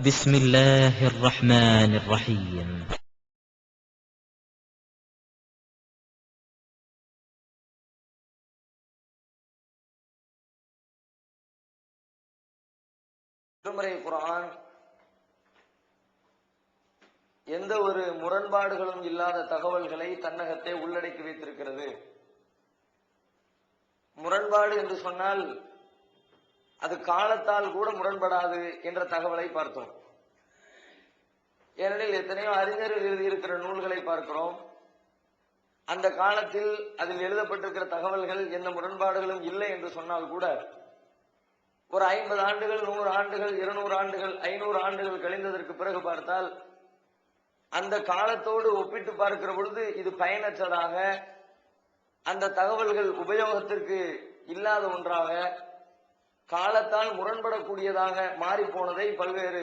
بسم الله الرحمن الرحيم. திருமறை குர்ஆன் எந்த ஒரு முரண்பாடுகளும் இல்லாத தகவல்களை தன்னகத்தை உள்ளடக்கி வைத்திருக்கிறது. முரண்பாடு என்று சொன்னால் அது காலத்தால் கூட முரண்படாது என்ற தகவலை பார்த்தோம். ஏனெனில் எத்தனையோ அறிஞர்கள் எழுதியிருக்கிற நூல்களை பார்க்கிறோம். அந்த காலத்தில் அதில் எழுதப்பட்டிருக்கிற தகவல்கள் எந்த முரண்பாடுகளும் இல்லை என்று சொன்னால் கூட ஒரு 50 ஆண்டுகள் 100 ஆண்டுகள் 200 ஆண்டுகள் 500 ஆண்டுகள் கழிந்ததற்கு பிறகு பார்த்தால் அந்த காலத்தோடு ஒப்பிட்டு பார்க்கிற பொழுது இது பயனற்றதாக, அந்த தகவல்கள் உபயோகத்திற்கு இல்லாத ஒன்றாக, காலத்தால் முரண்படக்கூடியதாக மாறி போனதை பல்வேறு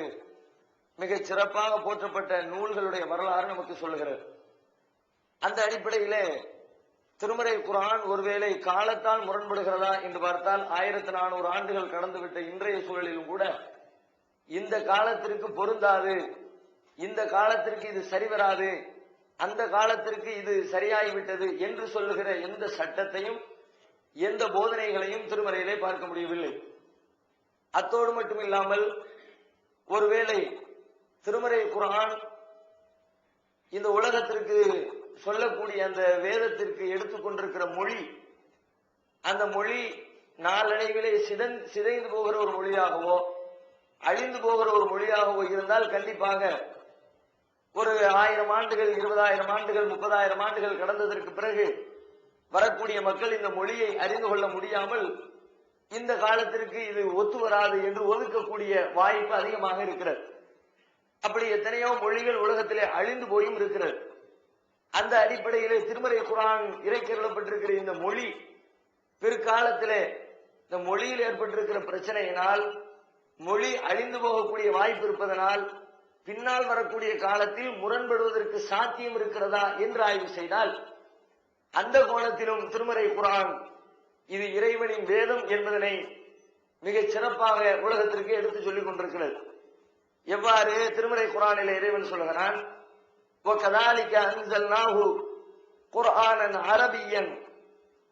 மிகச் சிறப்பாக போற்றப்பட்ட நூல்களுடைய வரலாறு நமக்கு சொல்லுகிறது. அந்த அடிப்படையிலே திருமறை குர்ஆன் ஒருவேளை காலத்தால் முரண்படுகிறதா என்று பார்த்தால் 1400 ஆண்டுகள் கடந்துவிட்ட இன்றைய சூழலிலும் கூட இந்த காலத்திற்கு பொருந்தாது, இந்த காலத்திற்கு இது சரிவராது, அந்த காலத்திற்கு இது சரியாகிவிட்டது என்று சொல்லுகிற எந்த சட்டத்தையும் எந்த போதனைகளையும் திருமறையிலே பார்க்க முடியவில்லை. அத்தோடு மட்டுமில்லாமல் ஒருவேளை திருமறை குர்ஆன் இந்த உலகத்திற்கு சொல்லக்கூடிய அந்த வேதத்திற்கு எடுத்துக்கொண்டிருக்கிற மொழி, அந்த மொழி நாளடைவிலே சிதைந்து போகிற ஒரு மொழியாகவோ அழிந்து போகிற ஒரு மொழியாகவோ இருந்தால் கண்டிப்பாக ஒரு 1000 ஆண்டுகள் 20,000 ஆண்டுகள் 30,000 ஆண்டுகள் கடந்ததற்கு பிறகு வரக்கூடிய மக்கள் இந்த மொழியை அறிந்து கொள்ள முடியாமல் இந்த காலத்திற்கு இது ஒத்து வராது என்று ஒதுக்கக்கூடிய வாய்ப்பு அதிகமாக இருக்கிறது. அப்படி எத்தனையோ மொழிகள் உலகத்திலே அழிந்து போயும் இருக்கிறது. அந்த அடிப்படையிலே திருமறை குர்ஆன் இறைக்கருளப்பட்டிருக்கிற இந்த மொழி பிற்காலத்திலே இந்த மொழியில் ஏற்பட்டிருக்கிற பிரச்சனையினால் மொழி அழிந்து போகக்கூடிய வாய்ப்பு இருப்பதனால் பின்னால் வரக்கூடிய காலத்தில் முரண்படுவதற்கு சாத்தியம் இருக்கிறதா என்று ஆய்வு செய்தால் அந்த கோணத்திலும் திருமறை குர்ஆன் இது இறைவனின் வேதம் என்பதனை மிகச் சிறப்பாக உலகத்திற்கு எடுத்து சொல்லிக் கொண்டிருக்கிறது. எவ்வாறு திருமறை குர்ஆனிலே இறைவன் சொல்கிறான், وَكَذَلِكَ أَنزَلْنَاهُ قُرْآنًا عَرَبِيًّا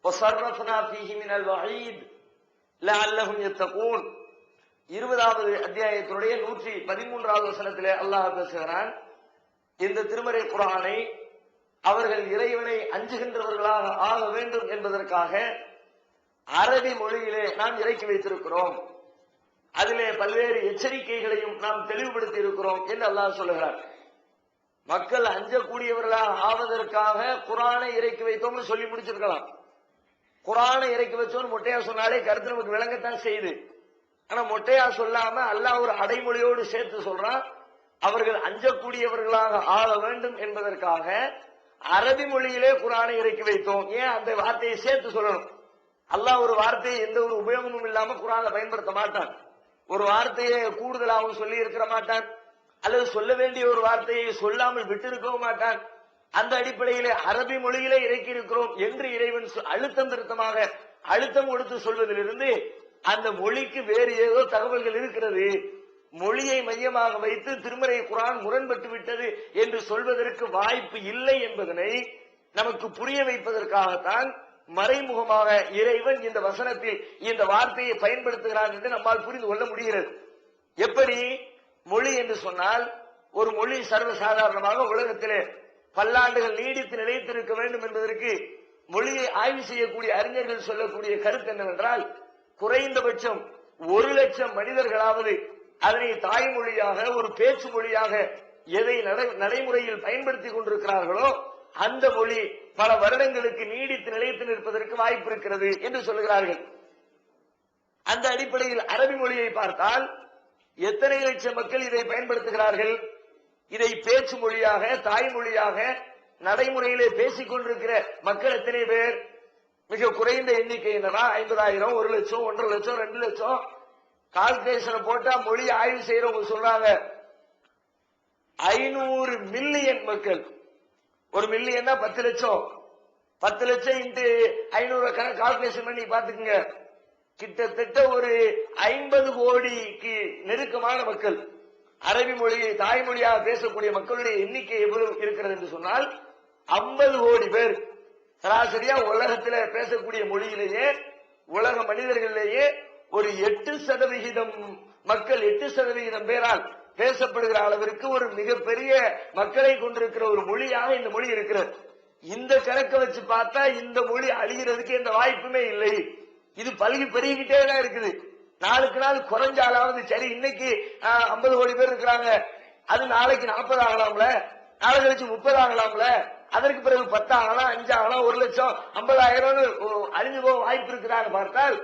وَصَرَّفْنَا فِيهِ مِنَ الْوَعِيدِ لَعَلَّهُمْ يَتَّقُونَ 20வது அத்தியாயத்தினுடைய 113வது வசனத்திலே அல்லாஹ் பேசுகிறான், இந்த திருமறை குர்ஆனை அவர்கள் இறைவனை அஞ்சுகின்றவர்களாக ஆக வேண்டும் என்பதற்காக அரபி மொழியிலே நாம் இறக்கி வைத்திருக்கிறோம், அதிலே பல்வேறு எச்சரிக்கைகளையும் நாம் தெளிவுபடுத்தி இருக்கிறோம் என்று அல்லாஹ் சொல்லுகிறார். மக்கள் அஞ்சக்கூடியவர்களாக ஆவதற்காக குர்ஆனை இறக்கி வைத்தோம்னு சொல்லி முடிச்சிருக்கலாம். குர்ஆனை இறக்கி வச்சோன்னு மொட்டையா சொன்னாலே கருத்து நமக்கு விளங்கத்தான் செய்யுது. ஆனா மொட்டையா சொல்லாம அல்லாஹ் ஒரு அடைமொழியோடு சேர்த்து சொல்றான், அவர்கள் அஞ்சக்கூடியவர்களாக ஆக வேண்டும் என்பதற்காக அரபி மொழியிலே குர்ஆனை இறக்கி வைத்தோம். ஏன் அந்த வார்த்தையை சேர்த்து சொல்லணும்? அல்லாஹ் ஒரு வார்த்தையை எந்த ஒரு உபயோகமும் இல்லாம குர்ஆன்ல பயன்படுத்த மாட்டான். ஒரு வார்த்தையை கூடுதலாகவும் சொல்லி இருக்க மாட்டான், அல்லது சொல்ல வேண்டிய ஒரு வார்த்தையை சொல்லாமல் விட்டு இருக்கவும் மாட்டான். அந்த அடிப்படையிலே அரபி மொழியிலே இறக்கி இருக்கிறோம் என்று இறைவன் அழுத்தம் திருத்தமாக அழுத்தம் கொடுத்து சொல்வதிலிருந்து அந்த மொழிக்கு வேறு ஏதோ தகவல்கள் இருக்கிறது, மொழியை மையமாக வைத்து திருமறை குர்ஆன் முரண்பட்டு விட்டது என்று சொல்வதற்கு வாய்ப்பு இல்லை என்பதனை நமக்கு புரிய வைப்பதற்காகத்தான் மறைமுகமாக இறைவன் இந்த வசனத்தில் இந்த வார்த்தையை பயன்படுத்துகிறான் என்று நம்மால் புரிந்து கொள்ள முடிகிறது. எப்படி? மொழி என்று சொன்னால் ஒரு மொழி சர்வசாதாரணமாக உலகத்திலே பல்லாண்டுகள் நீடித்து நிலைத்திருக்க வேண்டும் என்பதற்கு மொழியை ஆய்வு செய்யக்கூடிய அறிஞர்கள் சொல்லக்கூடிய கருத்து என்னவென்றால், குறைந்தபட்சம் 1,00,000 மனிதர்களாவது அதனை தாய்மொழியாக ஒரு பேச்சு மொழியாக எதை நடைமுறையில் பயன்படுத்தி கொண்டிருக்கிறார்களோ அந்த மொழி பல வருடங்களுக்கு நீடித்து நிலைத்து நிற்பதற்கு வாய்ப்பு இருக்கிறது என்று சொல்லுகிறார்கள். அந்த அடிப்படையில் அரபி மொழியை பார்த்தால் எத்தனை லட்சம் மக்கள் இதை பயன்படுத்துகிறார்கள்? இதை பேச்சு மொழியாக தாய்மொழியாக நடைமுறையிலே பேசிக் கொண்டிருக்கிற மக்கள் எத்தனை பேர்? மிக குறைந்த எண்ணிக்கை. என்னன்னா 50,000, 1,00,000, 1,50,000, 2,00,000. கால்குலேஷனை போட்டா மொழி ஆய்வு செய்யறவங்க சொல்றாங்க 500 மில்லியன் மக்கள். 1 மில்லியன்னா 10 லட்சம். 10 லட்சம் இன்ட்டு 500 கால்குலேஷன் பண்ணி பாத்துக்குங்க. கிட்டத்தட்ட ஒரு 50 கோடிக்கு நெருக்கமான மக்கள். அரபி மொழியை தாய்மொழியாக பேசக்கூடிய மக்களுடைய எண்ணிக்கை எவ்வளவு இருக்கிறது என்று சொன்னால் 50 கோடி பேர். சராசரியா உலகத்தில் பேசக்கூடிய மொழியிலேயே உலக மனிதர்களிலேயே ஒரு 8% மக்கள் 8% பேரால் பேசப்படுகிற அளவிற்கு ஒரு மிகப்பெரிய மக்களை கொண்டிருக்கிற ஒரு மொழியாக இந்த மொழி இருக்கிறது. இந்த கணக்கை வச்சு பார்த்தா இந்த மொழி அழிகிறதுக்கு எந்த வாய்ப்புமே இல்லை. இது பல்கி பெருகிட்டே தான் இருக்குது. நாளுக்கு நாள் குறைஞ்சாலாவது சரி. இன்னைக்கு 50 கோடி பேர் இருக்கிறாங்க, அது நாளைக்கு 40 ஆகலாம்ல, நாளை கழிச்சு 30 ஆகலாம்ல, அதற்கு பிறகு 10 ஆகலாம், 5 ஆகலாம், 1 லட்சம் 50,000 அழிஞ்சு போக வாய்ப்பு இருக்கிறாங்க. பார்த்தால்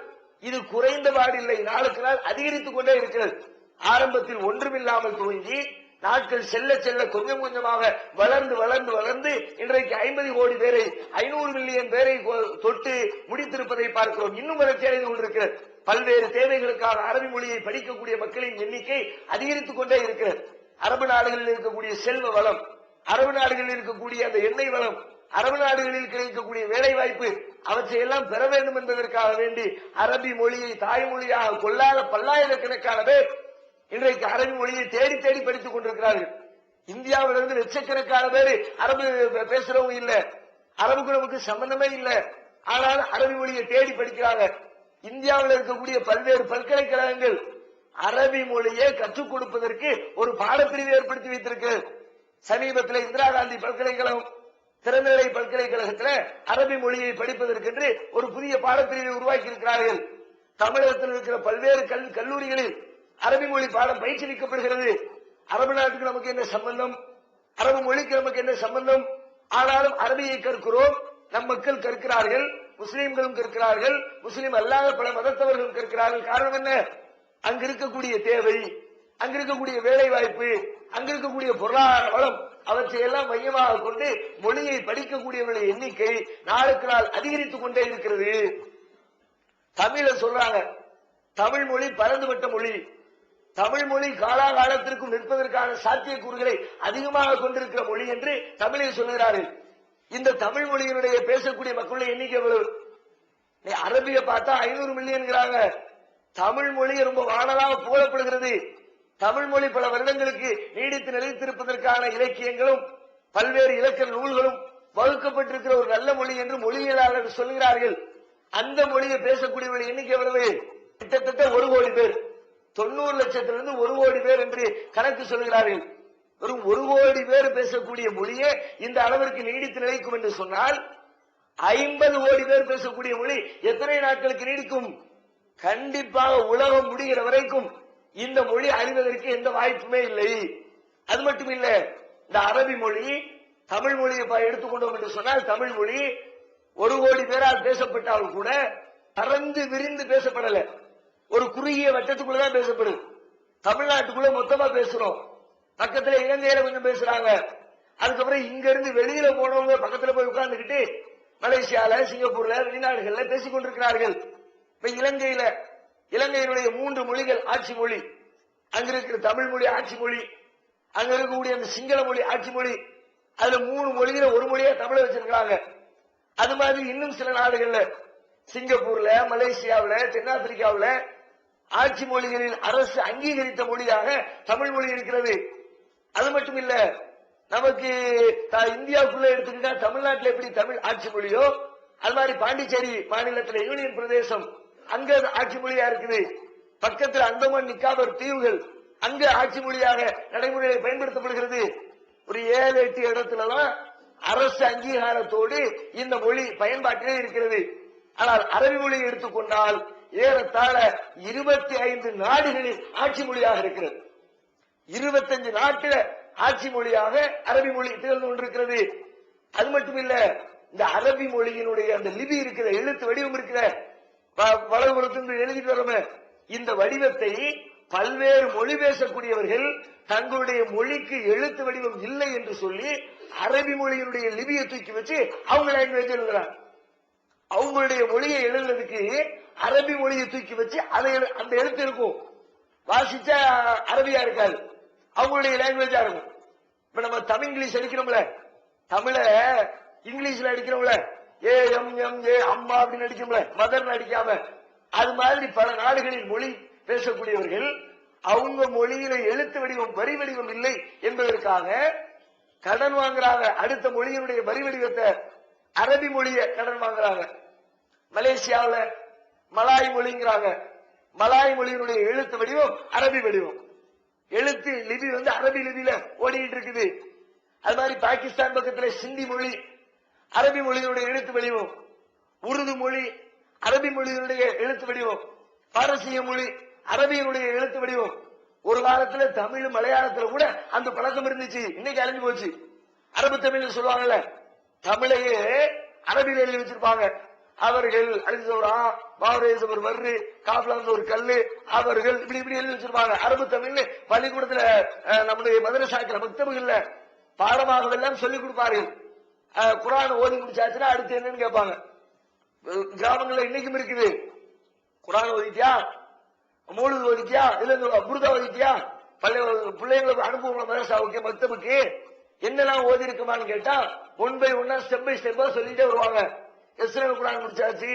இது குறைந்த பாடு இல்லை, நாளுக்கு நாள் அதிகரித்துக் கொண்டே இருக்கிறது. ஆரம்பத்தில் ஒன்றுமில்லாமல் துவங்கி நாட்கள் செல்ல செல்ல கொஞ்சம் கொஞ்சமாக வளர்ந்து வளர்ந்து வளர்ந்து இன்றைக்கு 50 கோடி பேரை 500 மில்லியன் பேரை தொட்டு முடித்திருப்பதை பார்க்கிறோம். இன்னும் வளர்ச்சி அடைந்து கொண்டிருக்கிறது. பல்வேறு தேவைகளுக்காக அரபி மொழியை படிக்கக்கூடிய மக்களின் எண்ணிக்கை அதிகரித்துக் கொண்டே இருக்கிறது. அரபு நாடுகளில் இருக்கக்கூடிய செல்வ வளம், அரபு நாடுகளில் இருக்கக்கூடிய அந்த எண்ணெய் வளம், அரபு நாடுகளில் கிடைக்கக்கூடிய வேலை வாய்ப்பு, அவற்றை எல்லாம் பெற வேண்டும் என்பதற்காக வேண்டி அரபி மொழியை தாய்மொழியாக கொள்ளாத பல்லாயிரக்கணக்கான பேர் இன்றைக்கு அரபி மொழியை தேடி தேடி படித்துக் கொண்டிருக்கிறார்கள். இந்தியாவிலிருந்து லட்சக்கணக்கான பேர் அரபு பேசுறவங்க இல்ல, அரபுக்கு நமக்கு சம்பந்தமே இல்லை, ஆனால் அரபி மொழியை தேடி படிக்கிறாங்க. இந்தியாவில் இருக்கக்கூடிய பல்வேறு பல்கலைக்கழகங்கள் அரபி மொழியை கற்றுக் கொடுப்பதற்கு ஒரு பாடப்பிரிவு ஏற்படுத்தி வைத்திருக்கிறது. சமீபத்தில் இந்திரா காந்தி பல்கலைக்கழகம் திறந்தநிலை பல்கலைக்கழகத்தில் அரபி மொழியை படிப்பதற்கென்று ஒரு புதிய பாடப்பிரிவை உருவாக்கி இருக்கிறார்கள். தமிழகத்தில் இருக்கிற பல்வேறு கல்லூரிகளில் அரபி மொழி பாடம் பயிற்றுவிக்கப்படுகிறது. அரபு நாட்டுக்கு நமக்கு என்ன சம்பந்தம், அரபு மொழிக்கு நமக்கு என்ன சம்பந்தம்? ஆனாலும் அரபியை கற்கிறோம், நம் மக்கள் கற்கிறார்கள், முஸ்லீம்களும் கற்கிறார்கள், முஸ்லீம் அல்லாத பல மதத்தவர்களும் கற்கிறார்கள். காரணம் என்ன? அங்க இருக்கக்கூடிய தேவை, அங்க இருக்கக்கூடிய வேலை வாய்ப்பு, அங்க இருக்கக்கூடிய பொருளாதார வளம், அவற்றை எல்லாம் மையமாக கொண்டு மொழியை படிக்கக்கூடியவர்களுடைய எண்ணிக்கை நாளுக்கு நாள் அதிகரித்துக் கொண்டே இருக்கிறது. தமிழ சொல்றாங்க, தமிழ் மொழி பரந்துபட்ட மொழி, தமிழ் மொழி காலாகாலத்திற்கும் நிற்பதற்கான சாத்தியக்கூறுகளை அதிகமாக கொண்டிருக்கிற மொழி என்று தமிழில் சொல்கிறார்கள். இந்த தமிழ் மொழியினுடைய பேசக்கூடிய மக்களுடைய எண்ணிக்கை எவ்வளவு? அரபிய பார்த்தா 500 மில்லியன்கிறாங்க. தமிழ் மொழி ரொம்ப வானலாக புகழப்படுகிறது. தமிழ் மொழி பல வருடங்களுக்கு நீடித்து நிலைத்திருப்பதற்கான இலக்கியங்களும் பல்வேறு இலக்கண நூல்களும் வகுக்கப்பட்டிருக்கிற ஒரு நல்ல மொழி என்று மொழியியலாளர்கள் சொல்கிறார்கள். அந்த மொழியை பேசக்கூடியவர்கள் எண்ணிக்கை எவ்வளவு? கிட்டத்தட்ட 1 கோடி பேர், 90 லட்சத்திலிருந்து 1 கோடி பேர் என்று கணக்கு சொல்கிறார்கள். வெறும் 1 கோடி பேர் பேசக்கூடிய மொழியே இந்த அளவிற்கு நீடித்து நிலைக்கும் என்று சொன்னால் 50 கோடி பேர் பேசக்கூடிய மொழி எத்தனை நாட்களுக்கு நீடிக்கும்? கண்டிப்பாக உலகம் முடிகிற வரைக்கும் இந்த மொழி அழிவதற்கு எந்த வாய்ப்புமே இல்லை. அது மட்டும் இல்ல, இந்த அரபி மொழி தமிழ் மொழியை எடுத்துக்கொண்டோம் என்று சொன்னால் தமிழ் மொழி 1 கோடி பேரால் பேசப்பட்டாலும் கூட பறந்து விரிந்து பேசப்படல, ஒரு குறுகிய வட்டத்துக்குள்ளதான் பேசப்படுது. தமிழ்நாட்டுக்குள்ள மொத்தமா பேசுறோம், பக்கத்துல இலங்கையில கொஞ்சம் பேசுறாங்க, அதுக்கப்புறம் இங்க இருந்து வெளியில போனவங்க பக்கத்துல போய் உட்கார்ந்துகிட்டு மலேசியால சிங்கப்பூர்ல வெளிநாடுகள்ல பேசிக் கொண்டிருக்கிறார்கள். இப்ப இலங்கையினுடைய 3 மொழிகள் ஆட்சி மொழி, அங்க இருக்கிற தமிழ் மொழி ஆட்சி மொழி, அங்க இருக்கக்கூடிய அந்த சிங்கள மொழி ஆட்சி மொழி, அதுல 3 மொழியில ஒரு மொழியா தமிழ வச்சிருக்காங்க. அது மாதிரி இன்னும் சில நாடுகள்ல சிங்கப்பூர்ல மலேசியாவில் தென்னாப்பிரிக்காவில் ஆட்சி மொழிகளில் அரசு அங்கீகரித்த மொழியாக தமிழ் மொழி இருக்கிறது. அது மட்டும் இல்ல, நமக்கு இந்தியாவுக்குள்ள எடுத்துக்கிட்டா தமிழ்நாட்டில் எப்படி தமிழ் ஆட்சி மொழியோ அது மாதிரி பாண்டிச்சேரி மாநிலத்தில் யூனியன் பிரதேசம் அங்க ஆட்சி மொழியா இருக்குது. பக்கத்தில் அந்தமான் நிக்கோபார் தீவுகள் அங்க ஆட்சி மொழியாக நடைமுறையில் பயன்படுத்தப்படுகிறது. ஒரு 7-8 இடத்துலதான் அரசு அங்கீகாரத்தோடு இந்த மொழி பயன்பாட்டிலே இருக்கிறது. ஆனால் அரபி மொழியை எடுத்துக்கொண்டால் ஏறத்தாழ 25 நாடுகளில் ஆட்சி மொழியாக இருக்கிறது. 25 நாட்டில ஆட்சி மொழியாக அரபி மொழி திகழ்ந்து கொண்டிருக்கிறது. அது மட்டும் இல்ல, இந்த அரபி மொழியினுடைய அந்த லிபி இருக்கிற எழுத்து வடிவம் இருக்கிற வளர்ந்து எழுதிட்டு வரோம், இந்த வடிவத்தை பல்வேறு மொழி பேசக்கூடியவர்கள் தங்களுடைய மொழிக்கு எழுத்து வடிவம் இல்லை என்று சொல்லி அரபி மொழியினுடைய லிபியை தூக்கி வச்சு அவங்க லாங்குவேஜ் எழுதுறாங்க. அவங்களுடைய மொழியை எழுதுறதுக்கு அரபி மொழியை தூக்கி வச்சு அந்த எழுத்து இருக்கும், வாசிச்சா அரபியா இருக்காது, அவங்களுடைய லாங்குவேஜா இருக்கும். இப்ப நம்ம தமிழ் இங்கிலீஷ் அடிக்கிறோம்ல, தமிழ இங்கிலீஷ்ல அடிக்கிறோம்ல, ஏ அம்மா அப்படின்னு அடிக்கிறோம்ல, மதர் அடிக்காம, அது மாதிரி பல நாடுகளில் மொழி பேசக்கூடியவர்கள் அவங்க மொழியில எழுத்து வடிவம் வரி வடிவம் இல்லை என்பதற்காக கடன் வாங்குறாங்க. அடுத்த மொழியினுடைய வரி வடிவத்தை அரபி மொழிய கடன் வாங்குறாங்க. மலேசியாவில் மலாய் மொழிங்கிறாங்க. மலாய் மொழியினுடைய எழுத்து வடிவம் அரபி வடிவம். எழுத்து லிபி அரபி லிபியில ஓடிட்டு இருக்குது. அது மாதிரி பாகிஸ்தான் பக்கத்தில் சிந்தி மொழி அரபி மொழியினுடைய எழுத்து வடிவம். உருது மொழி அரபி மொழியினுடைய எழுத்து வடிவம். பாரசீக மொழி அரபியினுடைய எழுத்து வடிவம். ஒரு காலத்துல தமிழ் மலையாளத்துல கூட அந்த பழக்கம் இருந்துச்சு. இன்னைக்கு அழிஞ்சு போச்சு. அரபு தமிழ் சொல்லுவாங்கல்ல, தமிழையே அரபியில் எழுதி வச்சிருப்பாங்க. அவர்கள் அழிஞ்சோரா மாவரேசம் ஒரு வர்று காப்லாந்து ஒரு கல்லு அவர்கள் இப்படி இப்படி எழுதி வச்சிருப்பாங்க. அரபு தமிழ் பள்ளிக்கூடத்துல நம்முடைய மதரசாக்கள் மக்தபுகள்ல பாடமாக எல்லாம் சொல்லிக் கொடுப்பார்கள். குரான் ஓதி முடிச்சாச்சுன்னா அடுத்து என்னன்னு கேட்பாங்க. கிராமங்கள்ல இன்னைக்கும் இருக்குது. குரான் ஓதிட்டியா, மௌலித் ஓதிட்டியா, இல்ல புர்தா ஓதிட்டியா, பிள்ளைங்களுக்கு அனுப்புவாங்க மதரசாவுக்கு மக்தபுக்கு. என்னெல்லாம் ஓதி இருக்குமான்னு கேட்டா 1 by 1 ஸ்டெப் பை ஸ்டெப்பா சொல்லிட்டே வருவாங்க. எஸ்ரல் குரான் முடிச்சாச்சு,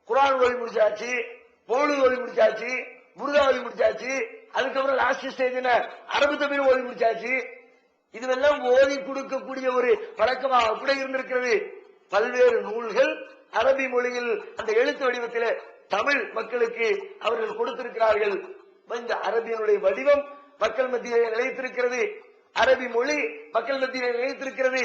குரான் ஓதி முடிச்சாச்சு, மௌலித் ஓதி முடிச்சாச்சு, புர்தா ஓதி முடிச்சாச்சு, அதுக்கப்புறம் லாஸ்ட் ஸ்டேஜ் அரபு தமிழ் ஓதி முடிச்சாச்சு. இதுவெல்லாம் ஓதி கொடுக்கக்கூடிய ஒரு பழக்கமாக கூட இருந்திருக்கிறது. பல்வேறு நூல்கள் அரபி மொழியில் அந்த எழுத்து வடிவத்தில் தமிழ் மக்களுக்கு அவர்கள் கொடுத்திருக்கிறார்கள். இந்த அரபியினுடைய வடிவம் மக்கள் மத்தியில் நிலைத்திருக்கிறது. அரபி மொழி மக்கள் மத்தியில் நிலைத்திருக்கிறது.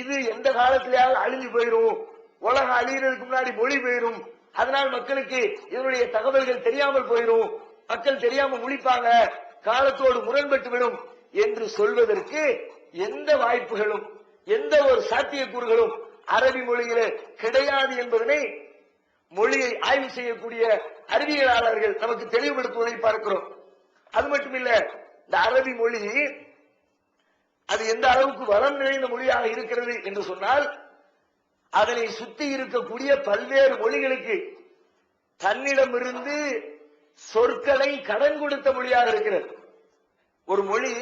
இது எந்த காலத்திலேயாவது அழிஞ்சு போயிடும். உலகம் அழிகிறதுக்கு முன்னாடி மொழி போயிடும். அதனால் மக்களுக்கு இதனுடைய தகவல்கள் தெரியாமல் போயிடும். மக்கள் தெரியாம முழிப்பாங்க, காலத்தோடு முரண்பட்டு விடும் என்று சொல்வதற்கு எந்த வாய்ப்புகளும் எந்த ஒரு சாத்தியக்கூறுகளும் அரபி மொழியிலே கிடையாது என்பதனை மொழியை ஆய்வு செய்யக்கூடிய அறிவியலாளர்கள் நமக்கு தெளிவுபடுத்துவதை பார்க்கிறோம். அது மட்டுமில்ல, இந்த அரபி மொழி அது எந்த அளவுக்கு வளம் நிறைந்த மொழியாக இருக்கிறது என்று சொன்னால், அதனை சுத்தி இருக்கக்கூடிய பல்வேறு மொழிகளுக்கு தன்னிடமிருந்து சொற்களை கடன் கொடுத்த மொழியாக இருக்கிறது. ஒரு மொழி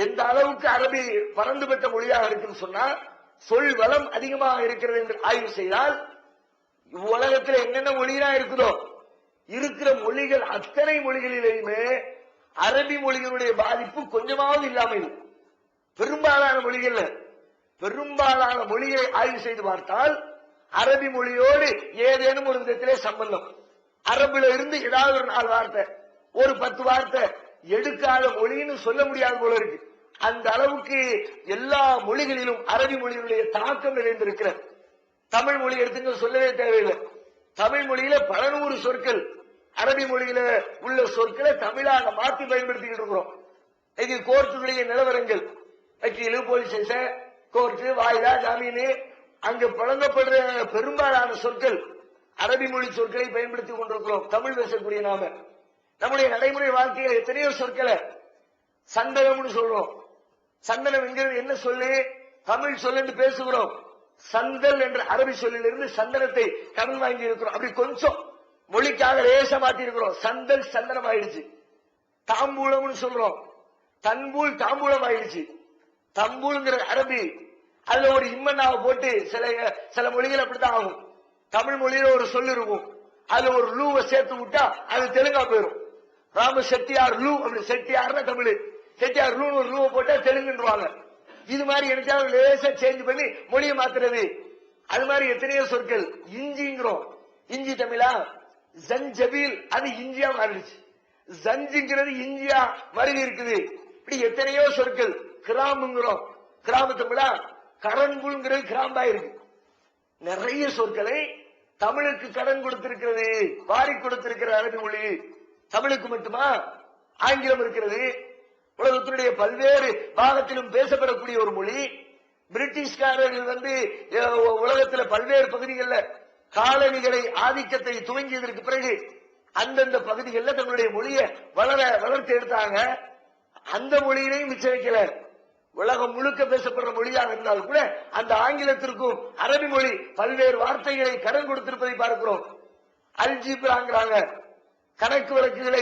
எந்த அளவுக்கு அரபி பறந்து பெற்ற மொழியாக இருக்குன்னு சொன்னா, சொல் வளம் அதிகமாக இருக்கிறது என்று ஆய்வு செய்தால், உலகத்தில் என்னென்ன மொழிதான் இருக்குதோ இருக்கிற மொழிகள் அத்தனை மொழிகளிலேயுமே அரபி மொழிகளுடைய பாதிப்பு கொஞ்சமாவது இல்லாமல் பெரும்பாலான மொழிகளை ஆய்வு செய்து பார்த்தால் அரபி மொழியோடு ஏதேனும் ஒரு விதத்திலே சம்பந்தம். அரபுல இருந்து ஏதாவது ஒரு 4 வார்த்தை ஒரு 10 வார்த்தை எடுக்காத மொழின்னு சொல்ல முடியாத போல இருக்கு. அந்த அளவுக்கு எல்லா மொழிகளிலும் அரபி மொழியினுடைய தாக்கம் நிறைந்திருக்கிறது. தமிழ் மொழி எடுத்துங்க, சொல்லவே தேவையில்லை. தமிழ் மொழியில பல 100 சொற்கள் அரபி மொழியில உள்ள சொற்களை தமிழாக மாற்றி பயன்படுத்திக்கிட்டு இருக்கிறோம். இது கோர்ட்டுடைய நிலவரங்கள், வக்கீலு, போலீஸ் ஸ்டேஷன், கோர்ட்டு, வாயிலா, ஜாமீனு, அங்க வழங்கப்படுற பெரும்பாலான சொற்கள் அரபி மொழி சொற்களை பயன்படுத்தி கொண்டிருக்கிறோம். தமிழ் பேசக்கூடிய நாம நம்முடைய நடைமுறை வாழ்க்கையில் எத்தனையோ சொற்களை சந்தனம்னு சொல்றோம். சந்தனம் என்கிறது என்ன சொல்லு? தமிழ் சொல்லு பேசுகிறோம். சந்தல் என்ற அரபி சொல்லிலிருந்து சந்தனத்தை கடன் வாங்கி இருக்கிறோம். அப்படி கொஞ்சம் மொழிக்காக லேச மாத்தி இருக்கிறோம். சந்தல் சந்தனம் ஆயிடுச்சு. தாம்பூலம்னு சொல்றோம். தன்பூல் தாம்பூலம் ஆயிடுச்சு. தம்பூல்ங்கிற அரபி, அதுல ஒரு இம்மன்னாவை போட்டு சில மொழிகள் அப்படித்தான் ஆகும். தமிழ் மொழியில ஒரு சொல்லு இருக்கும், அதுல ஒரு லூவை சேர்த்து விட்டா அது தெலுங்கா போயிடும். ராம செட்டியார் லூ, அப்படி செட்டியார்னா தமிழ், செட்டியார் லூன்னு ஒரு லூவை போட்டா தெலுங்குன்றாங்க. இது மாதிரி எனக்காவது லேசா சேஞ்ச் பண்ணி மொழியை மாத்துறது. அது மாதிரி எத்தனையோ சொற்கள். இஞ்சிங்கிறோம், இஞ்சி தமிழா. ஜஞ்சபீல், அது இஞ்சியா மாறிடுச்சு. ஜஞ்சுங்கிறது இஞ்சியா மருவி இருக்குது. இப்படி எத்தனையோ சொற்கள். கிராமுங்கிறோம், கிராம தமிழா. கரன்புல்ங்கிறது கிராம்பா இருக்கு. நிறைய சொற்களை தமிழுக்கு கடன் கொடுத்திருக்கிறது, வாரி கொடுத்திருக்கிற அரபி மொழி. தமிழுக்கு மட்டுமா? ஆங்கிலம் இருக்கிறது. உலகத்தினுடைய பல்வேறு பாகத்திலும் பேசப்படக்கூடிய ஒரு மொழி. பிரிட்டிஷ்காரர்கள் உலகத்தில் பல்வேறு பகுதிகளில் காலனிகளை ஆதிக்கத்தை துவங்கியதற்கு பிறகு அந்தந்த பகுதிகளில் தங்களுடைய மொழியை வளர்த்து எடுத்தாங்க. அந்த மொழியிலையும் மிச்சம் வைக்கல. உலகம் முழுக்க பேசப்படுற மொழியாக இருந்தால் கூட அந்த ஆங்கிலத்திற்கும் அரபி மொழி பல்வேறு வார்த்தைகளை கடன் கொடுத்திருப்பதை பார்க்கிறோம். அல்ஜிப்ராங்கிறாங்க, கணக்கு வழக்குகளை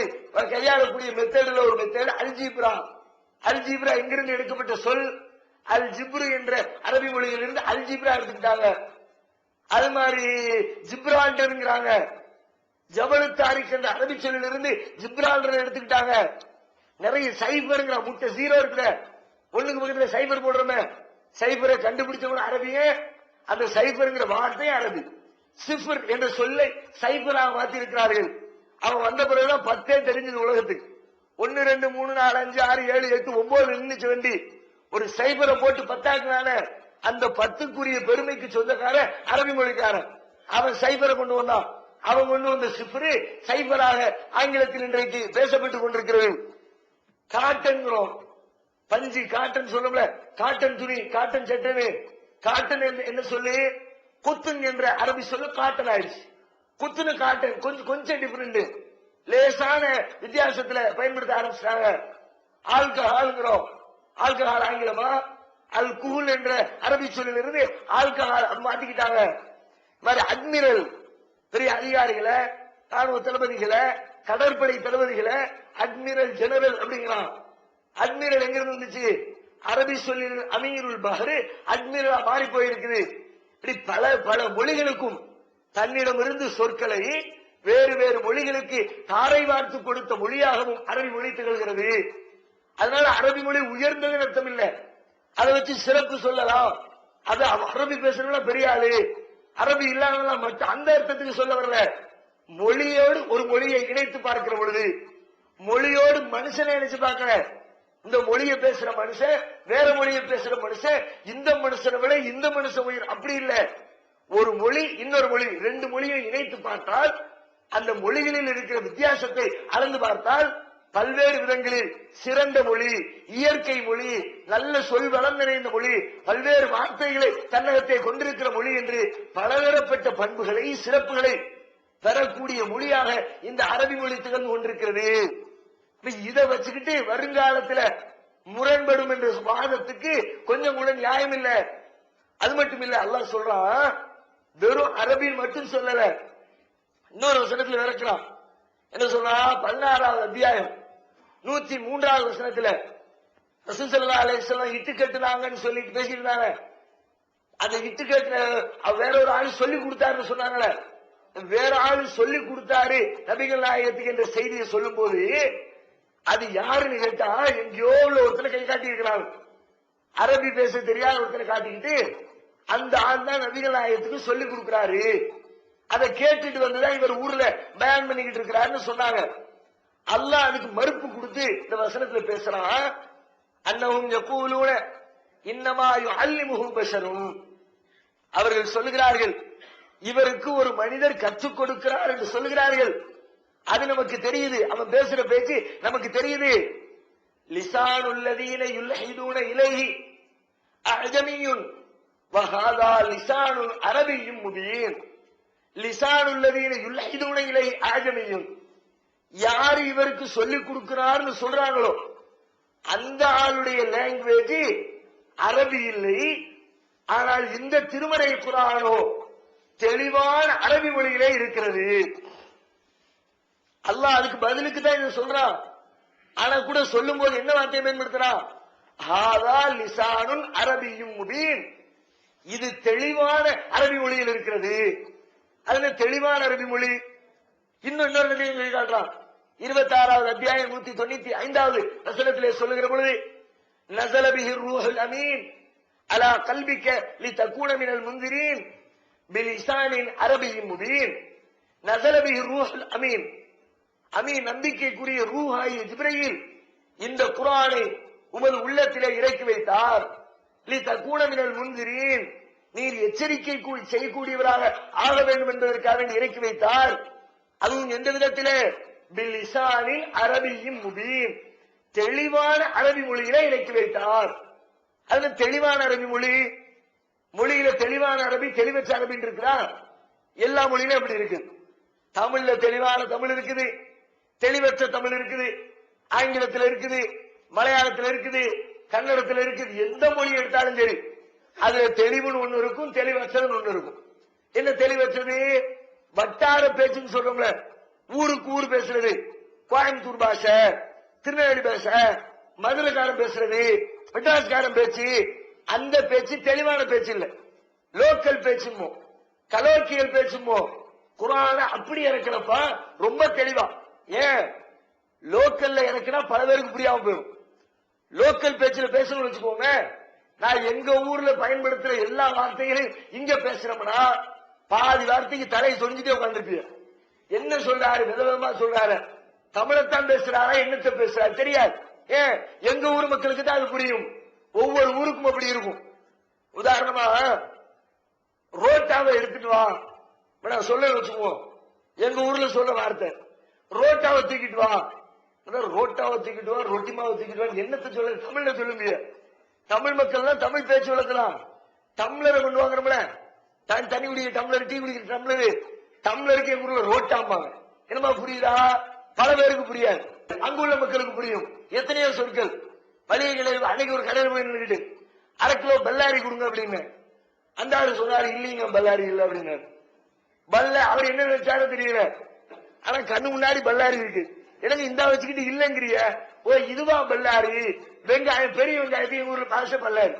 கையாளக்கூடிய மெத்தேடுல ஒரு மெத்தேடு அல்ஜிப்ரா. அல்ஜிப்ரா எங்கிருந்து எடுக்கப்பட்ட சொல்? அல் ஜிப்ரு என்ற அரபி மொழியிலிருந்து அல்ஜிப்ரா எடுத்துக்கிட்டாங்க. அது மாதிரி ஜிப்ரால்டர்ங்கிறாங்க, ஜபலு தாரிக் என்ற அரபி சொல்லிலிருந்து ஜிப்ரால்டர் எடுத்துக்கிட்டாங்க. நிறைய சைபருங்கிற முட்டை ஜீரோ இருக்குல்ல, ஒண்ணுக்கு பக்கத்துல சைபர் போடுறோமே, சைபரை கண்டுபிடிச்சவங்க அரபிய, அந்த சைபருங்கிற வார்த்தை அரபி. சிஃபர் என்ற சொல்லை சைபராக மாத்தி இருக்கிறார்கள். அவன் வந்த பிறகுதான் 10 தெரிஞ்சது உலகத்துக்கு. 1 2 3 4 5 6 7 8 9 நின்னுச்சு வண்டி. ஒரு சைபரை போட்டு 10ஆக்குனால அந்த 10க்குரிய பெருமைக்கு சொந்தக்கார அரபி மொழிக்காரன். அவன் சைபரை கொண்டு வந்தான். அவன் கொண்டு வந்த சிஃபரு சைபராக ஆங்கிலத்தில் இன்றைக்கு பேசப்பட்டுக் கொண்டிருக்கிறது. காட்டன் பஞ்சு, காட்டன் சொல்லல, காட்டன் துணி, காட்டன் சட்டனு. காட்டன் என்ன சொல்லு, குத்துன் என்ற அரபி சொல்ல காட்டன் ஆயிடுச்சு. குத்துனு காட்டன் கொஞ்சம் டிஃபரெண்ட், லேசான வித்தியாசத்துல பயன்படுத்த ஆரம்பிச்சாங்க. ஆல்கஹால்ங்கிறோம், ஆல்கஹால் ஆங்கிலமா, அல் குஹுல் என்ற அரபி சொல்லில் இருந்து ஆல்கஹால் மாத்திக்கிட்டாங்க. மாதிரி அட்மிரல், பெரிய அதிகாரிகளை, ராணுவ தளபதிகளை, கடற்படை தளபதிகளை அட்மிரல் ஜெனரல் அப்படிங்கிறான். அட்மிரல் எங்க இருந்து வந்துச்சு, அரபி சொல்லில் அமீருல் பஹ்ரு அட்மிரலா மாறி போயிருக்குது. இப்படி பல பல மொழிகளுக்கும் தன்னிடமிருந்து சொற்களை வேறு வேறு மொழிகளுக்கு தாரை வார்த்து கொடுத்த மொழியாகவும் அரபி மொழி திகழ்கிறது. அதனால அரபி மொழி உயர்ந்தது அர்த்தம் இல்லை, அதை வச்சு சிறப்பு சொல்லலாம். அது அரபி பேசுறவங்க பெரிய ஆளு, அரபி இல்லாதவங்க மட்டும் அந்த அர்த்தத்துக்கு சொல்ல வரல. மொழியோடு ஒரு மொழியை இணைத்து பார்க்கிற பொழுது, மொழியோடு மனுஷனை நினைச்சு பார்க்கல. இந்த மொழியை பேசுற மனுஷன் வேற மொழியை பேசுற மனுஷன், இந்த மனுஷனை விட இந்த மனுஷன் உயிர் அப்படி இல்ல. ஒரு மொழி இன்னொரு மொழி, 2 மொழியை இணைத்து பார்த்தால் அந்த மொழிகளில் இருக்கிற வித்தியாசத்தை அளந்து பார்த்தால் பல்வேறு விதங்களில் சிறந்த மொழி, இயற்கை மொழி, நல்ல சொல் வளம் நிறைந்த மொழி, பல்வேறு வார்த்தைகளை தன்னகத்தை கொண்டிருக்கிற மொழி என்று பலதரப்பட்ட பண்புகளை சிறப்புகளை பெறக்கூடிய மொழியாக இந்த அரபி மொழி திகழ்ந்து கொண்டிருக்கிறது. இதை வச்சுக்கிட்டு வருங்காலத்துல முரண்படும் என்ற வாதத்துக்கு கொஞ்சம் கூட நியாயம் இல்ல. அது மட்டும் இல்ல, அல்லாஹ் சொல்றான் வெறும் அரபியில் மட்டும் சொல்லல, இன்னொரு வசனத்துல விளக்குறான். என்ன சொல்றா, 16வது அத்தியாயம் 103வது வசனத்துல ரசூல் ஸல்லல்லாஹு அலைஹி வஸல்லம் இட்டு கட்டுனாங்கன்னு சொல்லிட்டு பேசியிருந்தாங்க. அதை இட்டு கட்டுன வேற ஒரு ஆள் சொல்லி கொடுத்தாருன்னு சொன்னாங்களே, வேற ஆள் சொல்லி கொடுத்தாரு நபிகள் நாயகத்துக்கு என்ற செய்தியை சொல்லும் போது அது யாருன்னு கேட்டா எங்கேயோ உள்ள ஒருத்தனை கை காட்டி இருக்கிறாங்க. அரபி பேச தெரியாத ஒருத்தனை காட்டிக்கிட்டு அந்த ஆள் தான் நபிகள் நாயகத்துக்கு சொல்லி கொடுக்கிறாரு, அதை கேட்டுட்டு வந்துதான் இவர் ஊர்ல பயான் பண்ணிக்கிட்டு இருக்கிறாருன்னு சொன்னாங்க. அல்லாஹ் அதுக்கு மறுப்பு கொடுத்து இந்த வசனத்துல பேசுறான். அன்னஹும் யகூலூன இன்னமா யுஅல்லிமுஹு பஷரும், அவர்கள் சொல்லுகிறார்கள் இவருக்கு ஒரு மனிதர் கற்றுக் கொடுக்கிறார் என்று சொல்லுகிறார்கள். அது நமக்கு தெரியுது, அவன் பேசுற பேச்சு நமக்கு தெரியுது. லிசானுல்லதீன யுல்ஹிதூன இலைஹி அஜமியுன் வஹாதா லிசானுல் அரபியும் முபீன். லிசானுல்லதீன யுல்ஹிதூன இலைஹி அஜமியுன், யார் இவருக்கு சொல்லிக் கொடுக்கிறார்னு சொல்றாங்களோ அந்த ஆளுடைய லாங்குவேஜ் அரபி இல்லை. ஆனால் இந்த திருமறை குர்ஆனோ தெளிவான அரபி மொழியிலே இருக்கிறது. அல்லாஹ் அதுக்கு பதிலுக்கு தான் இதை சொல்றான். ஆனா கூட சொல்லும் போது என்ன வார்த்தையை பயன்படுத்துறான், ஹாதா லிசானுன் அரபியும் முபீன், இது தெளிவான அரபி மொழியில் இருக்கிறது. அதுல தெளிவான அரபி மொழி இன்னொரு காட்டுறான். 26வது அத்தியாயம் 195வது வசனத்திலே சொல்லுகிற பொழுது நஸல பிஹி ரூஹுல் அமீன் அலா கல்பிக லிதகூன மினல் முன்திரீன் பிலிசானின் அரபியின் முபீன். நஸல பிஹி ரூஹுல் அமீன், அமீன் நம்பிக்கைக்குரிய ரூஹாய் ஜிப்ரீல் இந்த குர்ஆனை உமது உள்ளத்திலே இறக்கி வைத்தார். லிதகூன மினல் முன்திரீன், நீர் எச்சரிக்கை செய்யக்கூடியவராக ஆக வேண்டும் என்பதற்காக இறக்கி வைத்தார். அதுவும் எந்த விதத்திலே, பிலிசானின் அரபியின் முபீன், தெளிவான அரபி மொழியில இறக்கி வைத்தார். அதுல தெளிவான அரபி மொழி, மொழியில தெளிவான அரபி தெளிவற்ற அரபி இருக்கிறா, எல்லா மொழியிலும் அப்படி இருக்கு. தமிழ்ல தெளிவான தமிழ் இருக்குது, தெளிவற்ற தமிழ் இருக்குது, ஆங்கிலத்தில் இருக்குது, மலையாளத்தில் இருக்குது, கன்னடத்தில் இருக்குது. எந்த மொழி எடுத்தாலும் சரி அதுல தெளிவுன்னு ஒண்ணு இருக்கும், தெளிவற்றதுன்னு ஒண்ணு இருக்கும். என்ன தெளிவற்றது, வட்டார பேச்சுன்னு சொல்றோம்ல, ஊருக்கு ஊர் பேசுறது, கோயம்புத்தூர் பாஷை, திருநெல்வேலி பாஷை, மதுரைக்காரன் பேசுறது, மெட்ராஸ்காரன் பேச்சு, அந்த பேச்சு தெளிவான பேச்சு இல்ல. லோக்கல் பேச்சுமோ கலோக்கியல் பேச்சுமோ. குர்ஆனை அப்படி இறக்கிறப்ப ரொம்ப தெளிவா. ஏன் லோக்கல்ல எனக்குன்னா பல பேருக்கு புரியாம போயிடும். லோக்கல் பேச்சுல பேசணும்னு வச்சுக்கோங்க, நான் எங்க ஊர்ல பயன்படுத்துற எல்லா வார்த்தைகளையும் இங்க பேசுறோம்னா பாதி வார்த்தைக்கு தலையை சொரிஞ்சுட்டே உட்காந்துருப்பீங்க. என்ன சொல்றாரு, விதவிதமா சொல்றாரு, தமிழத்தான் பேசுறாரா என்னத்தை பேசுறாரு தெரியாது. ஏன், எங்க ஊர் மக்களுக்கு தான் அது புரியும். ஒவ்வொரு ஊருக்கும் அப்படி இருக்கும். உதாரணமா ரோட்டாவை எடுத்துட்டு வா சொல்ல வச்சுக்குவோம். எங்க ஊர்ல சொல்ற வார்த்தை ரோட்டாவை தூக்கிட்டு வா, ரோட்டாவை தூக்கிட்டு வா, ரொட்டிமாவை தூக்கிட்டு வா, என்னத்தை சொல்ல தமிழ்ல சொல்லுங்க. தமிழ் மக்கள் தான் தமிழ் பேச்சு வளர்க்கலாம். டம்ளரை கொண்டு வாங்குறோம்ல, தண்ணி குடிக்கிற டம்ளர், டீ குடிக்கிற டம்ளரு, டம்ளருக்கு எங்க ஊர்ல ரோட்டாம்பாங்க. என்னமா புரியுதா? பல பேருக்கு புரியாது, அங்குள்ள மக்களுக்கு புரியும். எத்தனையோ சொற்கள் வழிகளை. அன்னைக்கு ஒரு கடையில் போய் நின்றுட்டு 1/2 கிலோ பல்லாரி கொடுங்க அப்படின்னு அந்த ஆளு சொன்னாரு, இல்லீங்க பல்லாரி இல்ல அப்படின்னு. அவர் என்ன நினைச்சாலும் தெரியல, ஆனா கண்ணு முன்னாடி பல்லாரி இருக்கு. எனக்கு இந்த வச்சுக்கிட்டு இல்லங்கிறிய, ஓ இதுவா பல்லாரி, வெங்காயம் பெரிய வெங்காயத்துக்கு எங்க ஊர்ல பாச பல்லாரி,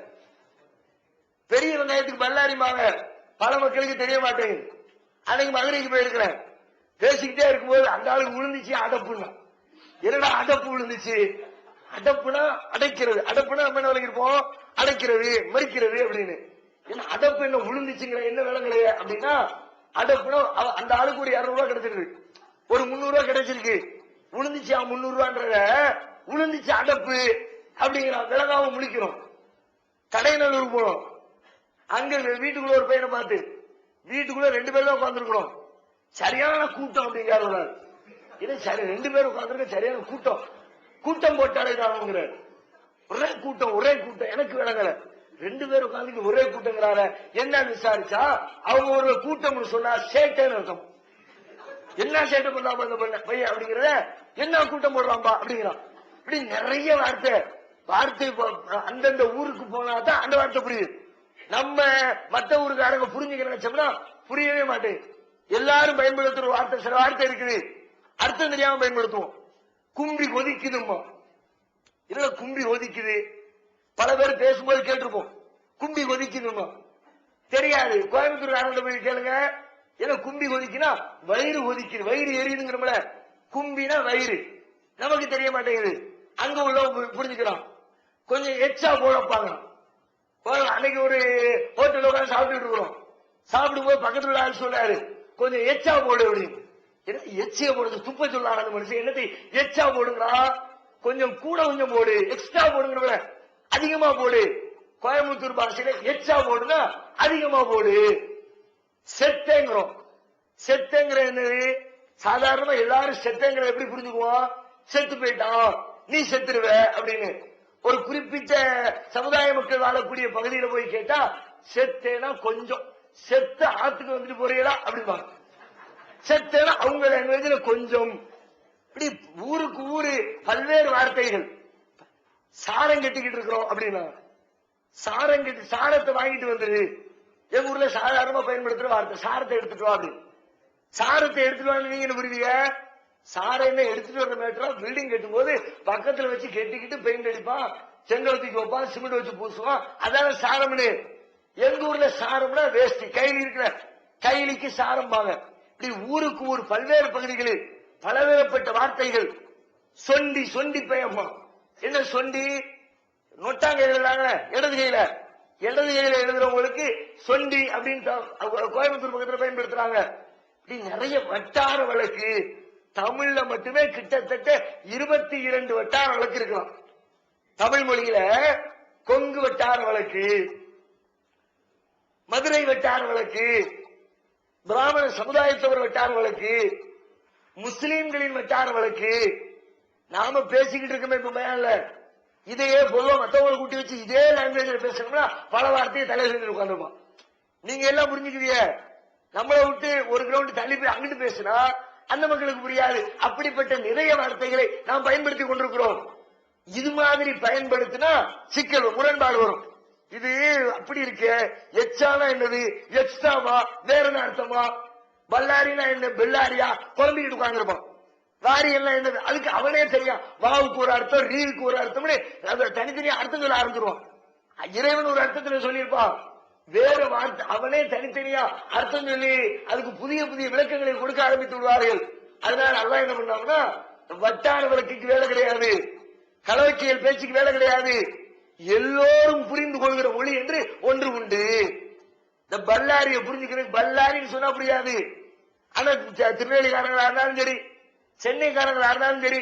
பெரிய வெங்காயத்துக்கு பல்லாரிமாங்க. பல மக்களுக்கு தெரிய மாட்டேங்குது. அன்னைக்கு மதுரைக்கு போயிருக்கிறேன், பேசிக்கிட்டே இருக்கும்போது அந்த ஆளுக்கு விழுந்துச்சு அடப்புன்னா. என்னடா அடப்பு விழுந்துச்சு? அடப்புனா அடைக்கிறது, அடப்புனா நம்ம என்ன விளங்கிருப்போம், அடைக்கிறது, மறிக்கிறது அப்படின்னு. என்ன அடப்பு என்ன விழுந்துச்சுங்கிற என்ன விளங்கலையே அப்படின்னா, அடப்புனா அந்த ஆளுக்கு ஒரு 200 ரூபாய் கிடைச்சிருக்கு, ஒரு 300 ரூபாய் கிடைச்சிருக்கு. விழுந்துச்சு 300 ரூபான்றத விழுந்துச்சு அடப்பு அப்படிங்கிற விளங்காம முழிக்கிறோம். கடைநல்லூர் போனோம், அங்க வீட்டுக்குள்ள ஒரு பையனை பார்த்து, வீட்டுக்குள்ள 2 பேர் தான் உட்காந்துருக்கிறோம், சரியான கூட்டம் அப்படிங்கிற. இது சரி 2 பேர் உட்காந்துருக்க சரியான கூட்டம், கூட்டம் போட்டாலே தானுங்கிற. ஒரே கூட்டம் ஒரே கூட்டம், எனக்கு விளங்கல. 2 பேர் உட்காந்து ஒரே கூட்டங்கிறார. என்ன விசாரிச்சா அவங்க ஒரு கூட்டம் சொன்னா சேட்டைன்னு அர்த்தம். என்ன சேட்டை பண்ணாம இந்த பையன் அப்படிங்கிறத, என்ன கூட்டம் போடுறான்பா அப்படிங்கிறான். இப்படி நிறைய வார்த்தை அந்தந்த ஊருக்கு போனாதான் அந்த வார்த்தை புரியுது. நம்ம மற்ற ஊருக்காரங்க புரிஞ்சுக்க நினைச்சோம்னா புரியவே மாட்டேன். எல்லாரும் பயன்படுத்துற வார்த்தை, சில வார்த்தை இருக்குது அர்த்தம் தெரியாம பயன்படுத்துவோம். கும்பி கொதிக்குதுமா, இல்ல கும்பி கொதிக்குது, பல பேர் பேசும்போது கேட்டிருப்போம், கும்பி கொதிக்குதுமா தெரியாது. கோயம்புத்தூர் ஆனந்த போய் கேளுங்க, ஏன்னா கும்பி கொதிக்குன்னா வயிறு கொதிக்குது, வயிறு எரியுதுங்கிறோம்ல, கும்பினா வயிறு, நமக்கு தெரிய மாட்டேங்குது. அங்க உள்ள புரிஞ்சுக்கிறோம். கொஞ்சம் எச்சா போடப்பாங்க. அன்னைக்கு ஒரு ஹோட்டல் உட்காந்து சாப்பிட்டு இருக்கிறோம், சாப்பிடும் போது பக்கத்துல உள்ள ஆள் சொல்றாரு, கொஞ்சம் எச்சா போடு அப்படின்னு. எச்சிய போடுறது துப்ப சொல்லாத மனுஷன், என்னத்தை எச்சா போடுங்களா, கொஞ்சம் கூட கொஞ்சம் போடு, எக்ஸ்ட்ரா போடுங்கிற, அதிகமா போடு. கோயம்புத்தூர் பாஷையில எச்சா போடுனா அதிகமா போடு. செத்தேங்கிறோம், செத்தேங்கிற என்னது, சாதாரணமா எல்லாரும் செத்தேங்கிற எப்படி புரிஞ்சுக்குவோம், செத்து போயிட்டான் நீ செத்துருவ அப்படின்னு. ஒரு குறிப்பிட்ட சமுதாய மக்கள் வாழக்கூடிய பகுதியில போய் கேட்டா செத்தேனா கொஞ்சம், செத்த ஆத்துக்கு வந்துட்டு போறீங்களா அப்படிம்பாங்க. செத்தேனா அவங்க லாங்குவேஜ்ல கொஞ்சம். இப்படி ஊருக்கு ஊரு பல்வேறு வார்த்தைகள். சாரம் கட்டிக்கிட்டு இருக்கிறோம் அப்படின்னா, சாரம் கட்டி சாரத்தை வாங்கிட்டு வந்துரு, எங்க ஊர்ல சாதாரணமா பயன்படுத்துற வார்த்தை சாரத்தை எடுத்துட்டு வா அப்படின்னு. சாரத்தை எடுத்துட்டு வாங்க நீங்க என்ன புரியுவீங்க, சாரை என்ன எடுத்துட்டு வர்ற மேட்டரா, பில்டிங் கட்டும் போது பக்கத்துல வச்சு கெட்டிக்கிட்டு பெயிண்ட் அடிப்பான், செங்கல் தூக்கி வைப்பான், சிமெண்ட் வச்சு பூசுவான், அதான சாரம்னு. எங்க ஊர்ல சாரம்னா வேஷ்டி, கைலி இருக்கிற கைலிக்கு சாரம்பாங்க. இப்படி ஊருக்கு ஊர் பல்வேறு பகுதிகளில் பலவேறுபட்ட வார்த்தைகள். சொண்டி, சொண்டி பயமா, என்ன சொண்டி, நொட்டாங்க எழுதுறாங்க இடது கையில, இடது கையில எழுதுறவங்களுக்கு சொண்டி அப்படின்னு கோயம்புத்தூர் பக்கத்துல பயன்படுத்துறாங்க. இப்படி நிறைய வட்டார வழக்கு. தமிழ்ல மட்டுமே கிட்டத்தட்ட 22 வட்டார வழக்கு இருக்கலாம். தமிழ் மொழியில கொங்கு வட்டார வழக்கு, மதுரை வட்டார வழக்கு, பிராமண சமுதாயத்தவர் வட்டார வழக்கு, முஸ்லீம்களின் வட்டார வழக்கு. நாம பேசிக்கிட்டு இருக்கோமே இப்ப பயான்ல, இதையே பொதுவா மத்தவங்களை கூட்டி வச்சு இதே லாங்குவேஜ்ல பேசணும்னா பல வார்த்தையை தலைவர் உட்காந்துருப்போம். நீங்க எல்லாம் புரிஞ்சுக்குவீங்க. நம்மளை விட்டு ஒரு கிரவுண்ட் தள்ளி போய் அங்கிட்டு பேசினா அந்த மக்களுக்கு புரியாது. அப்படிப்பட்ட நிறைய வார்த்தைகளை நாம் பயன்படுத்தி கொண்டிருக்கிறோம். இது மாதிரி பயன்படுத்தினா சிக்கல், முரண்பாடு வரும். இது அப்படி இருக்க, எச்சானா என்னது, எக்ஸ்ட்ராவா, வேற என்ன அர்த்தமா, பல்லாரினா என்ன, பெல்லாரியா, குழம்பிக்கிட்டு உட்கார்ந்துருப்பான். வாரி எல்லாம் என்னது, அதுக்கு அவனே தெரியும், வாவுக்கு ஒரு அர்த்தம், ரீவுக்கு ஒரு அர்த்தம்னு தனித்தனியா அர்த்தம் சொல்ல ஆரம்பிச்சிருவான். இறைவன் ஒரு அர்த்தத்துல சொல்லியிருப்பான், வேற வார்த்தை அவனே தனித்தனியா அர்த்தம் சொல்லி அதுக்கு புதிய புதிய விளக்கங்களை கொடுக்க ஆரம்பித்து விடுவார்கள். அதனால அல்லாஹ் என்ன பண்ணாங்கன்னா, வட்டார வழக்குக்கு வேலை கிடையாது, கலவக்கியல் பேச்சுக்கு வேலை கிடையாது. எல்லோரும் புரிந்து கொள்கிற மொழி என்று ஒன்று உண்டு. இந்த பல்லாரியை புரிஞ்சுக்கிறதுக்கு பல்லாரின்னு சொன்னா புரியாது. ஆனா திருநெல்வேலிக்காரங்களா இருந்தாலும் சரி, சென்னைக்காரங்களா இருந்தாலும் சரி,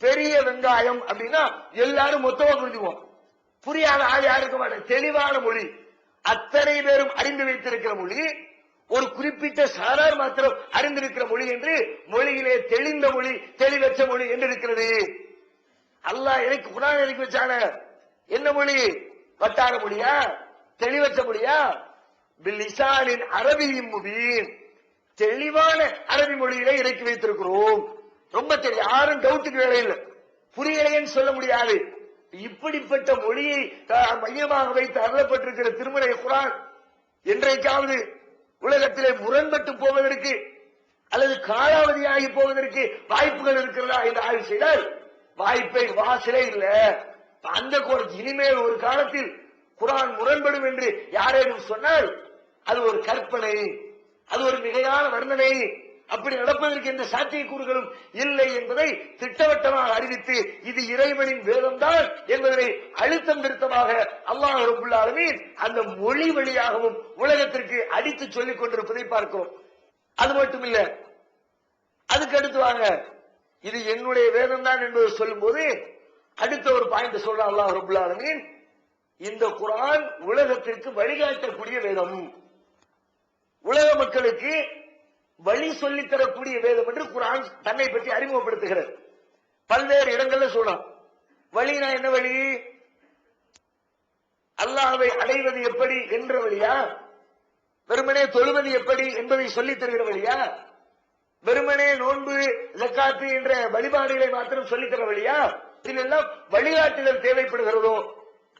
பெரிய வெங்காயம் அப்படின்னா எல்லாரும் மொத்தமா புரிஞ்சுக்குவோம். புரியாத ஆள் யாரும் இருக்க மாட்டேன். தெளிவான மொழி, அத்தனை பேரும் அறிந்து வைத்திருக்கிற மொழி, ஒரு குறிப்பிட்ட சாரார் மாத்திரம் அறிந்திருக்கிற மொழி என்று மொழியிலே தெளிந்த மொழி, தெளிவற்ற மொழி என்று இருக்கிறது. அல்லாஹ் எனக்கு குர்ஆன் இறக்கி வச்சான என்ன மொழி? வட்டார மொழியா, தெளிவற்ற மொழியா? பில்லிசானின் அரபியின் முபீன், தெளிவான அரபி மொழியிலே இறக்கி வைத்திருக்கிறோம். ரொம்ப தெரியும், யாரும் டவுட்டுக்கு வேலை இல்லை, புரியலைன்னு சொல்ல முடியாது. இப்படிப்பட்ட மொழியை மையமாக வைத்து அருளப்பட்டிருக்கிற திருமலை குர்ஆன் என்றைக்காவது உலகத்திலே முரண்பட்டு போவதற்கு அல்லது காலாவதியாகி போவதற்கு வாய்ப்புகள் இருக்கிறதா என்று ஆய்வு செய்தால் வாய்ப்பை வாசலே இல்லை. அந்த இனிமேல் ஒரு காலத்தில் குர்ஆன் முரண்படும் என்று யாரேனும் சொன்னால் அது ஒரு கற்பனை, அது ஒரு மிகையான வர்ணனை. அப்படி நடப்பதற்கு எந்த சாத்தியக்கூறுகளும் இல்லை என்பதை திட்டவட்டமாக அறிவித்து இது இறைவனின் வேதம்தான் என்பதனை அழுத்தம் திருத்தமாக அல்லாஹ் ரப்பல் ஆலமீன் அந்த மொழி வழியாகவும் உலகத்திற்கு அடித்து சொல்லிக் கொண்டிருப்பதை பார்க்கிறோம். அது மட்டும் இல்ல, அதுக்கு அடுத்து வாங்க, இது என்னுடைய வேதம் தான் என்பதை சொல்லும் போது அடுத்த ஒரு பாயிண்ட் சொல்ற அல்லாஹ் ரப்பல் ஆலமீன், இந்த குர்ஆன் உலகத்திற்கு வழிகாட்டக்கூடிய வேதம், உலக மக்களுக்கு வழி சொல்லித் தரக்கூடிய வேதம் என்று குர்ஆன் தன்னை பற்றி அறிமுகப்படுத்துகிறது. பல்வேறு இடங்கள்ல சொல்றான். வழினா என்ன வழி? அல்லாஹ்வை அடைவது எப்படி என்ற வழியா? வெறுமனே தொழுவது எப்படி என்பதை சொல்லித் தருகிற வழியா? வெறுமனே நோன்பு ஜக்காத்து என்ற வழிபாடுகளை மாத்திரம் சொல்லித் தர வழியா? இதெல்லாம் வழிகாட்டுதல் தேவைப்படுகிறதோ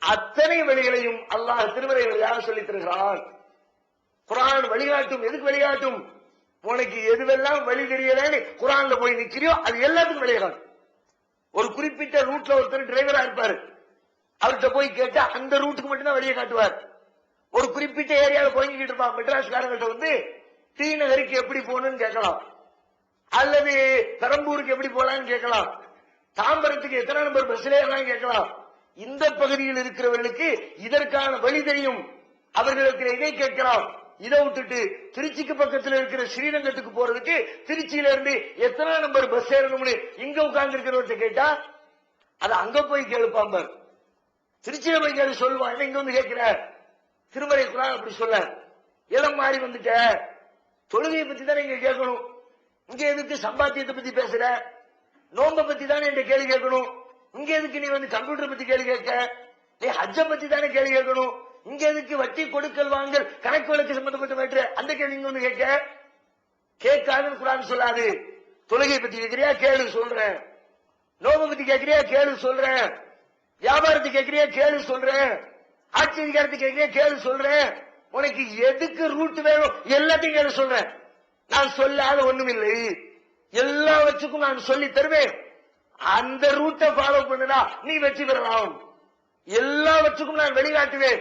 அத்தனை வழிகளையும் அல்லாஹ் திருமறை வழியாக சொல்லித் தருகிறான். குர்ஆன் வழிகாட்டும். எதுக்கு வழிகாட்டும்? உனக்கு எதுவெல்லாம் வழி தெரியலன்னு குர்ஆன்ல போய் நிக்கிறியோ அது எல்லாத்துக்கும் வழிகாட்டும். ஒரு குறிப்பிட்ட ரூட்ல ஒருத்தர் டிரைவரா இருப்பாரு, அவர்கிட்ட போய் கேட்டா அந்த ரூட்டுக்கு மட்டும்தான் வழியை காட்டுவார். ஒரு குறிப்பிட்ட ஏரியாவில் போய்கிட்டு இருப்பான். மெட்ராஸ்காரங்கிட்ட வந்து டி நகருக்கு எப்படி போகணும்னு கேட்கலாம், அல்லது பெரம்பூருக்கு எப்படி போலான்னு கேட்கலாம், தாம்பரத்துக்கு எத்தனை நம்பர் பஸ்ல எல்லாம் கேட்கலாம். இந்த பகுதியில் இருக்கிறவர்களுக்கு இதற்கான வழி தெரியும், அவர்களுக்கு இதை கேட்கலாம். இதை விட்டுட்டு திருச்சிக்கு பக்கத்தில் இருக்கிற ஸ்ரீரங்கத்துக்கு போறதுக்கு திருச்சியில இருந்து எத்தனை நம்பர் பஸ் ஏறணும்னு இங்க உட்கார்ந்து இருக்கிறவர்கிட்ட கேட்டா அது அங்க போய் கேளுப்பாங்க. திருச்சியில போய் கேள்வி சொல்லுவான், இங்க வந்து கேட்கிற திருமறை குர்ஆன் அப்படி சொல்ல இடம் மாறி வந்துட்ட. தொழுகையை பத்தி தானே இங்க கேட்கணும், இங்க எதுக்கு சம்பாத்தியத்தை பத்தி பேசுற? நோம்ப பத்தி தானே என்ற கேள்வி கேட்கணும், இங்க எதுக்கு நீ வந்து கம்ப்யூட்டர் பத்தி கேள்வி கேட்க? நீ ஹஜ்ஜ பத்தி தானே கேள்வி கேட்கணும், இங்க எதுக்கு வட்டி கொடுக்கல் வாங்கல் கணக்கு வழக்கு சம்பந்தப்பட்ட மேட்டர் அந்த கேள்வி இங்க வந்து கேட்க? கேட்காதுன்னு குர்ஆன் சொல்லாது. தொழுகையை பத்தி கேட்கிறியா கேளு சொல்றேன், நோம்ப பத்தி கேட்கிறியா கேளு சொல்றேன், வியாபாரத்தை கேட்கிறியா கேளு சொல்றேன், ஆட்சி அதிகாரத்தை கேட்கிறியா கேளு சொல்றேன், உனக்கு எதுக்கு ரூட் வேணும் எல்லாத்தையும் கேளு சொல்றேன். நான் சொல்லாத ஒண்ணும் இல்லை, எல்லாவற்றுக்கும் நான் சொல்லி தருவேன். அந்த ரூட்டை ஃபாலோ பண்ணுனா நீ வெற்றி பெறலாம். எல்லாவற்றுக்கும் நான் வழிகாட்டுவேன்,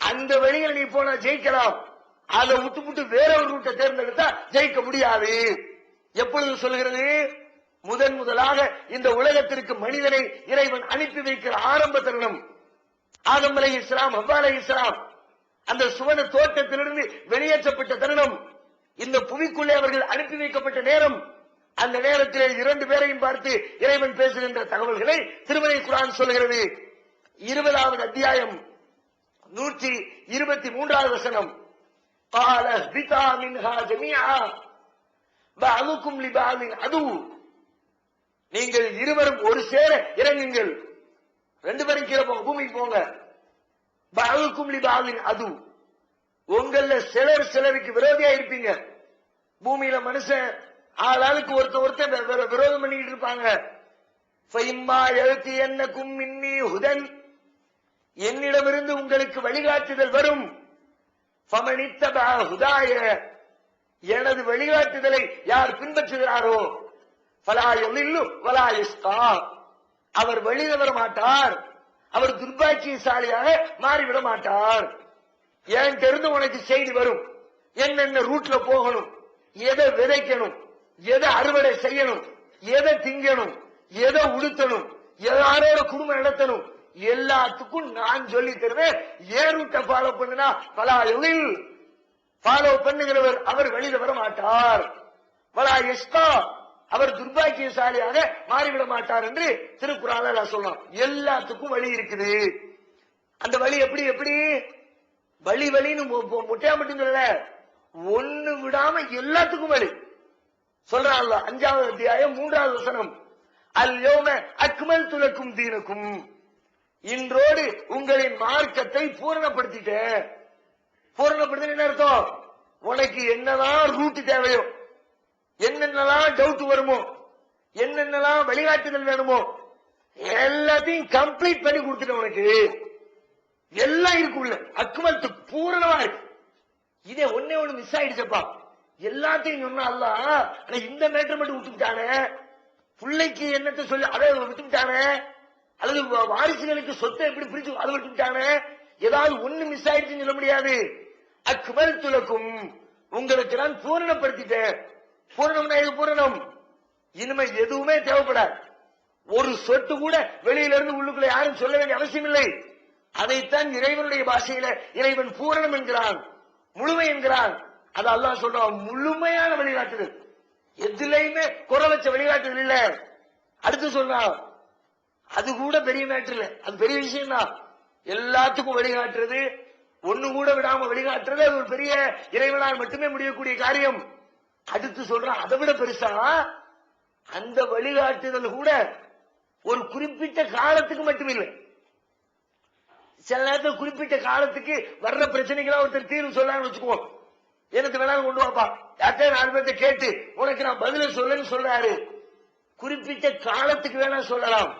அந்த வழியில் நீ போனா ஜெயிக்கலாம். அதை விட்டு வேற ஒரு ரூட்டை தேர்ந்தெடுத்தா ஜெயிக்க முடியாது. எப்பொழுது சொல்கிறது? முதலாக இந்த உலகத்திற்கு மனிதனை இறைவன் அனுப்பி வைக்கிற ஆரம்ப தருணம், ஆதம் அலைஹிஸ்ஸலாம் ஹவ்வா அலைஹிஸ்ஸலாம் அந்த சுவன தோட்டத்திலிருந்து வெளியேற்றப்பட்ட தருணம், இந்த புவிக்குள்ளே அவர்கள் அனுப்பி வைக்கப்பட்ட நேரம். அந்த நேரத்தில் இரண்டு பேரையும் பார்த்து இறைவன் பேசுகின்ற தகவல்களை திருமறை குர்ஆன் சொல்கிறது. 20வது அத்தியாயம் 123வது வசனம், قال اهبطا منها جميعا بعضكم لبعض عدو, நீங்கள் இருவரும் ஒரு சேர இறங்குங்கள். ரெண்டு பேரும் கீழே போங்க, பூமிக்கு போங்க. بعضكم لبعض عدو, உங்கள சிலருக்கு விரோதியா இருப்பீங்க. பூமியில மனுஷன் ஆளாளுக்கு ஒருத்தன் விரோதம் பண்ணிட்டு இருப்பாங்க. فإما يأتينكم مني هدى, என்னிடமிருந்து உங்களுக்கு வழிகாட்டுதல் வரும். فمن اتبع هداي, எனது வழிகாட்டுதலை யார் பின்பற்றுகிறாரோ فلا يضل ولا يشقى, அவர் வழி தவற மாட்டார், அவர் துர்பாக்கியசாலியாக மாறிவிட மாட்டார். என் தெரிந்து உனக்கு செய்தி வரும், என்னென்ன ரூட்ல போகணும், எதை விதைக்கணும், எதை அறுவடை செய்யணும், எதை திங்கணும், எதை உடுத்தணும், யாரோட குடும்பம் நடத்தணும், எல்லாத்துக்கும் நான் சொல்லி தருவேன். ஏன் ரூட்டை ஃபாலோ பண்ணுனா பலா எழில் ஃபாலோ பண்ணுகிறவர் அவர் வெளியில வர மாட்டார். பலா எஸ்தா அவர் துர்பாக்கியசாலியாக மாறிவிட மாட்டார் என்று திருக்குறான்ல சொல்லலாம். எல்லாத்துக்கும் வழி இருக்குது. அந்த வழி எப்படி எப்படி வழி வழின்னு முட்டையா மட்டும் சொல்லல, ஒண்ணு விடாம எல்லாத்துக்கும் வழி சொல்றான். 5வது அத்தியாயம் 3வது வசனம், அல்யோம அக்மல் துலக்கும் தீனக்கும், இன்றோடு உங்களின் மார்க்கத்தை பூரணப்படுத்திட்டேன். பூரணப்படுத்த என்ன அர்த்தம்? உனக்கு என்னதான் ரூட் தேவையோ, என்னென்னலாம் டவுட் வருமோ, என்னென்னலாம் வழிகாட்டுதல் வேணுமோ எல்லாத்தையும் கம்ப்ளீட் பண்ணி கொடுத்துட்டேன். உனக்கு எல்லாம் இருக்குள்ள அக்மல்த்து பூரணமா இருக்கு. இதே ஒன்னே ஒண்ணு மிஸ் ஆயிடுச்சப்பா, எல்லாத்தையும் சொன்னா அல்ல இந்த மேட்டர் மட்டும் விட்டுட்டானே, பிள்ளைக்கு என்னத்தை சொல்லி அதை விட்டுட்டானே, அல்லது வாரிசுகளுக்கு சொத்தை எப்படி பிரிச்சு அதை விட்டுட்டானே, ஏதாவது ஒண்ணு மிஸ் ஆயிடுச்சுன்னு சொல்ல முடியாது. அக்மல் துலக்கும், உங்களுக்கு நான் பூரணப்படுத்திட்டேன். பூரணம்னா எது பூரணம்? இனிமே எதுவுமே தேவைப்படாது. ஒரு சொட்டு கூட வெளியில இருந்து உள்ளுக்குள்ள யாரும் சொல்ல வேண்டிய அவசியம் இல்லை. அதைத்தான் இறைவனுடைய பாஷையில இறைவன் பூரணம் என்கிறான், முழுமை என்கிறான். அது அல்லாஹ் சொல்றான், முழுமையான வழிகாட்டுதல், எதுலையுமே குறை வச்ச வழிகாட்டுதல் இல்ல. அடுத்து சொல்றான், அது கூட பெரிய மேட்டர் இல்ல, அது பெரிய விஷயம் தான். எல்லாத்துக்கும் வழிகாட்டுறது, ஒண்ணு கூட விடாம வழிகாட்டுறது அது ஒரு பெரிய இறைவனால் மட்டுமே முடியக்கூடிய காரியம். அடுத்து சொல்றான், அதை விட பெருசா அந்த வழிகாட்டுதல் கூட ஒரு குறிப்பிட்ட காலத்துக்கு மட்டும் இல்லை. சில நேரத்தில் குறிப்பிட்ட காலத்துக்கு வர்ற பிரச்சனைகளா ஒருத்தர் தீர்வு சொல்லான்னு வச்சுக்குவோம். எனக்கு வேணாலும் கொண்டு வாப்பா, யார்கிட்ட 4 பேர்த்த கேட்டு உனக்கு நான் பதில சொல்லன்னு சொல்றாரு. குறிப்பிட்ட காலத்துக்கு வேணா சொல்லலாம்.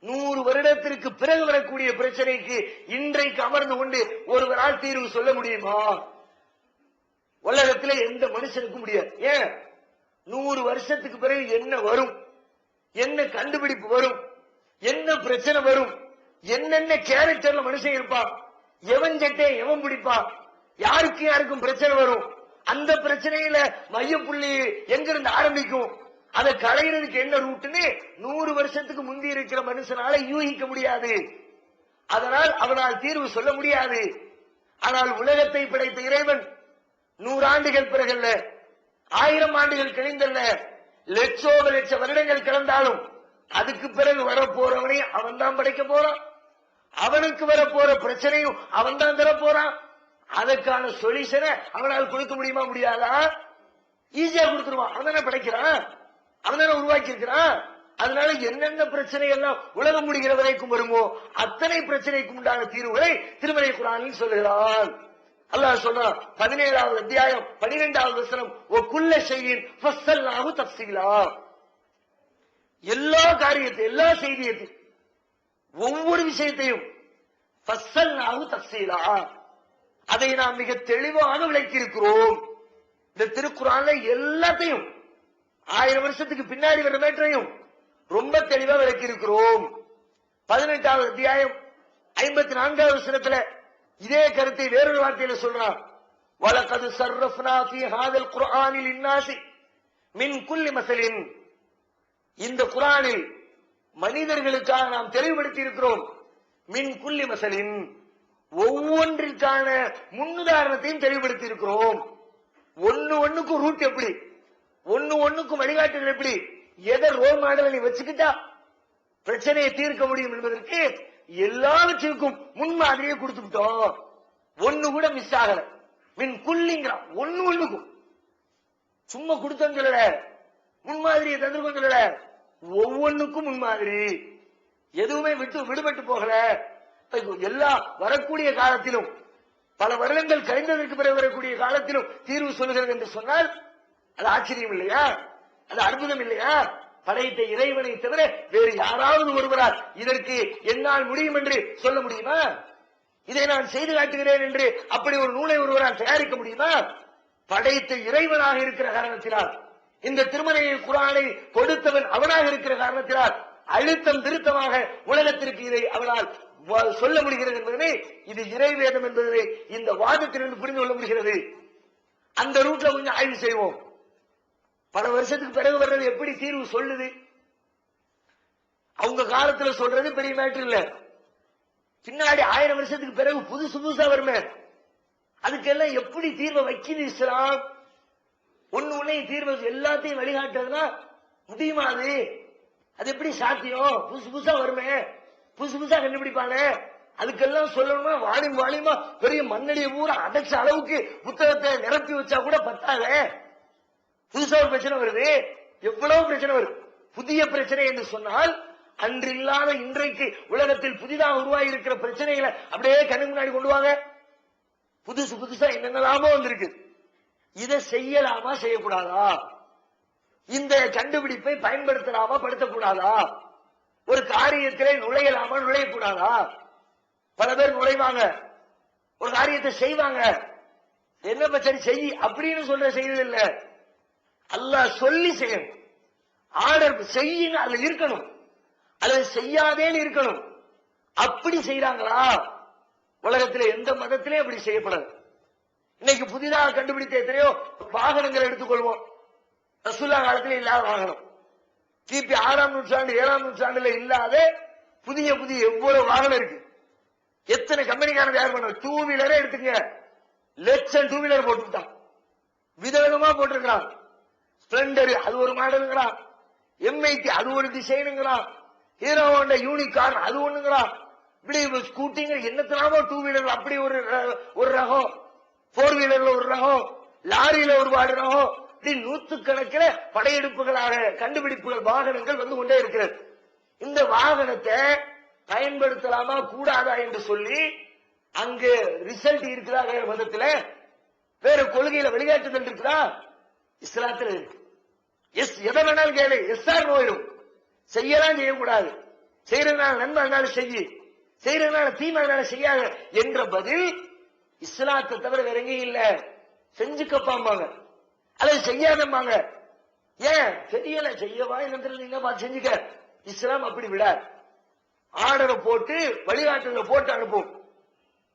100 வருடத்திற்கு பிறகு வரக்கூடிய பிரச்சனைக்கு இன்றைக்கு அமர்ந்து கொண்டு ஒருவரால் தீர்வு சொல்ல முடியுமா? உலகத்தில் எந்த மனுஷனுக்கும் முடியாது. ஏன்? 100 வருஷத்துக்கு பிறகு என்ன வரும், என்ன கண்டுபிடிப்பு வரும், என்ன பிரச்சனை வரும், என்னென்ன கேரக்டர்ல மனுஷன் இருப்பான், எவன் சட்டை எவன் பிடிப்பான், யாருக்கு யாருக்கும் பிரச்சனை வரும், அந்த பிரச்சனையில மையப்புள்ளி எங்க இருந்து ஆரம்பிக்கும், அதை களையிறதுக்கு என்ன ரூட்னு 100 வருஷத்துக்கு முந்தி இருக்கிற மனுஷனால யூகிக்க முடியாது. அதனால் அவனால் தீர்வு சொல்ல முடியாது. ஆனால் உலகத்தை படைத்த இறைவன் 100 ஆண்டுகள் பிறகல்ல, 1000 ஆண்டுகள் கழிந்தல்ல, லட்சோப லட்ச வருடங்கள் கடந்தாலும் அதுக்கு பிறகு வரப்போறவனை அவன் தான் படைக்க போறான். அவனுக்கு வரப்போற பிரச்சனையும் அவன் தான் தர போறான். அதற்கான சொல்யூஷனை அவனால் கொடுக்க முடியுமா? முடியாதா? ஈஸியா கொடுத்துருவான். அவன் தானே படைக்கிறான், அவன் தானே உருவாக்கி இருக்கிறான். அதனால என்னென்ன பிரச்சனை எல்லாம் உலகம் முடிகிற வரைக்கும் வருமோ அத்தனை பிரச்சனைக்கும் உண்டான தீர்வுகளை திருமறை குர்ஆனில் சொல்கிறான். அல்லாஹ் சொல்றான் 17வது அத்தியாயம் 12வது வசனம், ஒக்குல்ல ஷைஇன் ஃபஸ்ஸல்னாஹு தஃஸீலா, எல்லா காரியத்தை எல்லா செய்தியத்தையும் ஒவ்வொரு விஷயத்தையும் ஃபஸ்ஸல்னாஹு தஃஸீலா, அதை நாம் மிக தெளிவாக விளக்கி இருக்கிறோம். இந்த திருக்குர்ஆன்ல எல்லாத்தையும் 1000 வருஷத்துக்கு பின்னாடி வர மேட்டரையும் ரொம்ப தெளிவா விளக்கி இருக்கிறோம். 18வது அத்தியாயம் 54வது வசனத்துல இதே கருத்தை வேறொரு வார்த்தையில சொல்றான், வலகது ஸர்ரஃப்னா ஃபீ ஹாதல் குர்ஆனி லின்னாஸி மின் குல்லி மஸலின், இந்த குர்ஆனில் மனிதர்களுக்காக நாம் தெளிவுபடுத்தி இருக்கிறோம். மின் குல்லி மஸலின், ஒவ்வொன்றிற்கான முன்னுதாரணத்தையும் தெளிவுபடுத்தி இருக்கிறோம். ஒண்ணுக்கும் ரூட் எப்படி, ஒண்ணுக்கும் வழிகாட்டுதல் எப்படி, எதை ரோல் மாடல் நீ வச்சுக்கிட்டா பிரச்சனையை தீர்க்க முடியும் என்பதற்கு எல்லாவற்றிற்கும் முன்மாதிரியை கொடுத்துட்டோம். ஒண்ணு கூட மிஸ் ஆகல. மின் குல்லிங்கிறான், ஒண்ணுக்கும் சும்மா கொடுத்தோம் சொல்லல, முன்மாதிரியை தந்திருக்கோம் சொல்லல, ஒவ்வொன்னுக்கும் முன்மாதிரி, எதுவுமே விடுபட்டு போகல. எல்லா வரக்கூடிய காலத்திலும் பல வருடங்கள் கழிந்ததற்கு பிறகு வரக்கூடிய காலத்திலும் தீர்வு சொல்கிறது என்று சொன்னால் அது ஆச்சரியம் இல்லையா? அது அற்புதம் இல்லையா? படைத்த இறைவனை தவிர வேறு யாராவது ஒருவரால் இதற்கு என்னால் முடியும் என்று சொல்ல முடியுமா? இதை நான் செய்து காட்டுகிறேன் என்று அப்படி ஒரு நூலை ஒருவரால் தயாரிக்க முடியுமா? படைத்த இறைவனாக இருக்கிற காரணத்தினால், இந்த திருமறையை குர்ஆனை கொடுத்தவன் அவனாக இருக்கிற காரணத்தினால் அழுத்தம் திருத்தமாக உலகத்திற்கு இதை அவனால் சொல்ல முடிகிறது என்பதனை, இது இறைவேதம் என்பதை இந்த வாதத்திலிருந்து புரிந்து கொள்ள முடிகிறது. அந்த ரூட்ல கொஞ்சம் ஆய்வு செய்வோம். பல வருஷத்துக்கு பிறகு வர்றது எப்படி தீர்வு சொல்லுது? அவங்க காலத்துல சொல்றது பெரிய மேட்டர் இல்ல, பின்னாடி 1000 வருஷத்துக்கு பிறகு புதுசு புதுசா வருமே, அதுக்கெல்லாம் எப்படி தீர்வை வைக்குது இஸ்லாம்? ஒண்ணு தீர்வு எல்லாத்தையும் வழிகாட்டுறதுனா முடியுமா? அது எப்படி சாத்தியம்? புதுசு புதுசா வருமே, புதுசு புதுசா கண்டுபிடிப்பானே, அதுக்கெல்லாம் சொல்லணுமா? வாலியமா பெரிய மண்ணடியை பூரா அடைச்ச அளவுக்கு புத்தகத்தை நிரப்பி வச்சா கூட பத்தாத. புதுசா ஒரு பிரச்சனை வருது, எவ்வளவு பிரச்சனை வருது. புதிய பிரச்சனை என்று சொன்னால் அன்று இல்லாத இன்றைக்கு உலகத்தில் புதிதாக உருவாகி இருக்கிற பிரச்சனைகளை அப்படியே கண்ணு முன்னாடி கொண்டு வாங்க. புதுசு புதுசா என்னென்னலாமோ வந்திருக்கு. இதை செய்யலாமா செய்யக்கூடாதா? இந்த கண்டுபிடிப்பை பயன்படுத்தலாமா படுத்தக்கூடாதா? ஒரு காரியத்திலே நுழையலாமா நுழையக்கூடாதா? பல பேர் நுழைவாங்க, ஒரு காரியத்தை செய்வாங்க, என்ன பிரச்சனை செய் அப்படின்னு சொல்ற செய்யறதில்லை. அல்லாஹ் சொல்லி செய்யணும். ஆர்டர் செய்யுன்னு அதுல இருக்கணும், அல்லது செய்யாதேன்னு இருக்கணும். அப்படி செய்யறாங்களா? உலகத்தில் எந்த மதத்திலே அப்படி செய்யப்படாது. இன்னைக்கு புதிதாக கண்டுபிடித்த எத்தனையோ வாகனங்களை எடுத்துக்கொள்வோம். ரசூலுல்லாஹ் காலத்தில் இல்லாத வாகனம், கிபி 6ஆம் நூற்றாண்டு 7ஆம் நூற்றாண்டுல இல்லாத புதிய புதிய எவ்வளவு வாகனம் இருக்கு. எத்தனை கம்பெனிக்காரன் தயார் பண்ண. 2 வீலரே எடுத்துங்க, லட்சம் 2 வீலர் போட்டுட்டான், விதவிதமா போட்டிருக்கிறான். ஸ்பிளெண்டர் அது ஒரு மாடலுங்கிறான், M80 அது ஒரு டிசைனுங்கிறான், ஹீரோ ஹோண்டா யூனிகார்ன் அது ஒண்ணுங்கிறான். இப்படி ஸ்கூட்டிங்க என்னத்தனாமோ 2 வீலர் அப்படி ஒரு ரகம், 4 வீலர்ல ஒரு ரகம், லாரியில ஒரு ரகம், இப்படி நூற்றுக்கணக்கில் படையெடுப்புகளாக கண்டுபிடிப்புகள் வாகனங்கள் வந்து கொண்டே இருக்கிறது. இந்த வாகனத்தை பயன்படுத்தலாமா கூடாதா என்று சொல்லி அங்கு ரிசல்ட் இருக்குதா? வேற மதத்துல வேற கொள்கையில வழிகாட்டுதல் இருக்குதா? இஸ்லாத்துல இருக்கு. எஸ் எதை வேணாலும் கேளு, எஸ்ஆர் போயிடும். செய்யலாம் செய்யக்கூடாது, செய்யறதுனால நன்மை அதனால செய்யு, செய்யறதுனால தீமை அதனால செய்யாத என்ற பதில் இஸ்லாத்தை தவிர வேற எங்கேயும் இல்ல. செஞ்சுக்கப்பாம்பாங்க அல்லது செய்யாதம்பாங்க. ஏன் தெரியல, செய்யவா என்ன பார்த்து செஞ்சுக்க. இஸ்லாம் அப்படி விட ஆர்டரை போட்டு வழிகாட்டுதலை போட்டு அனுப்பும்.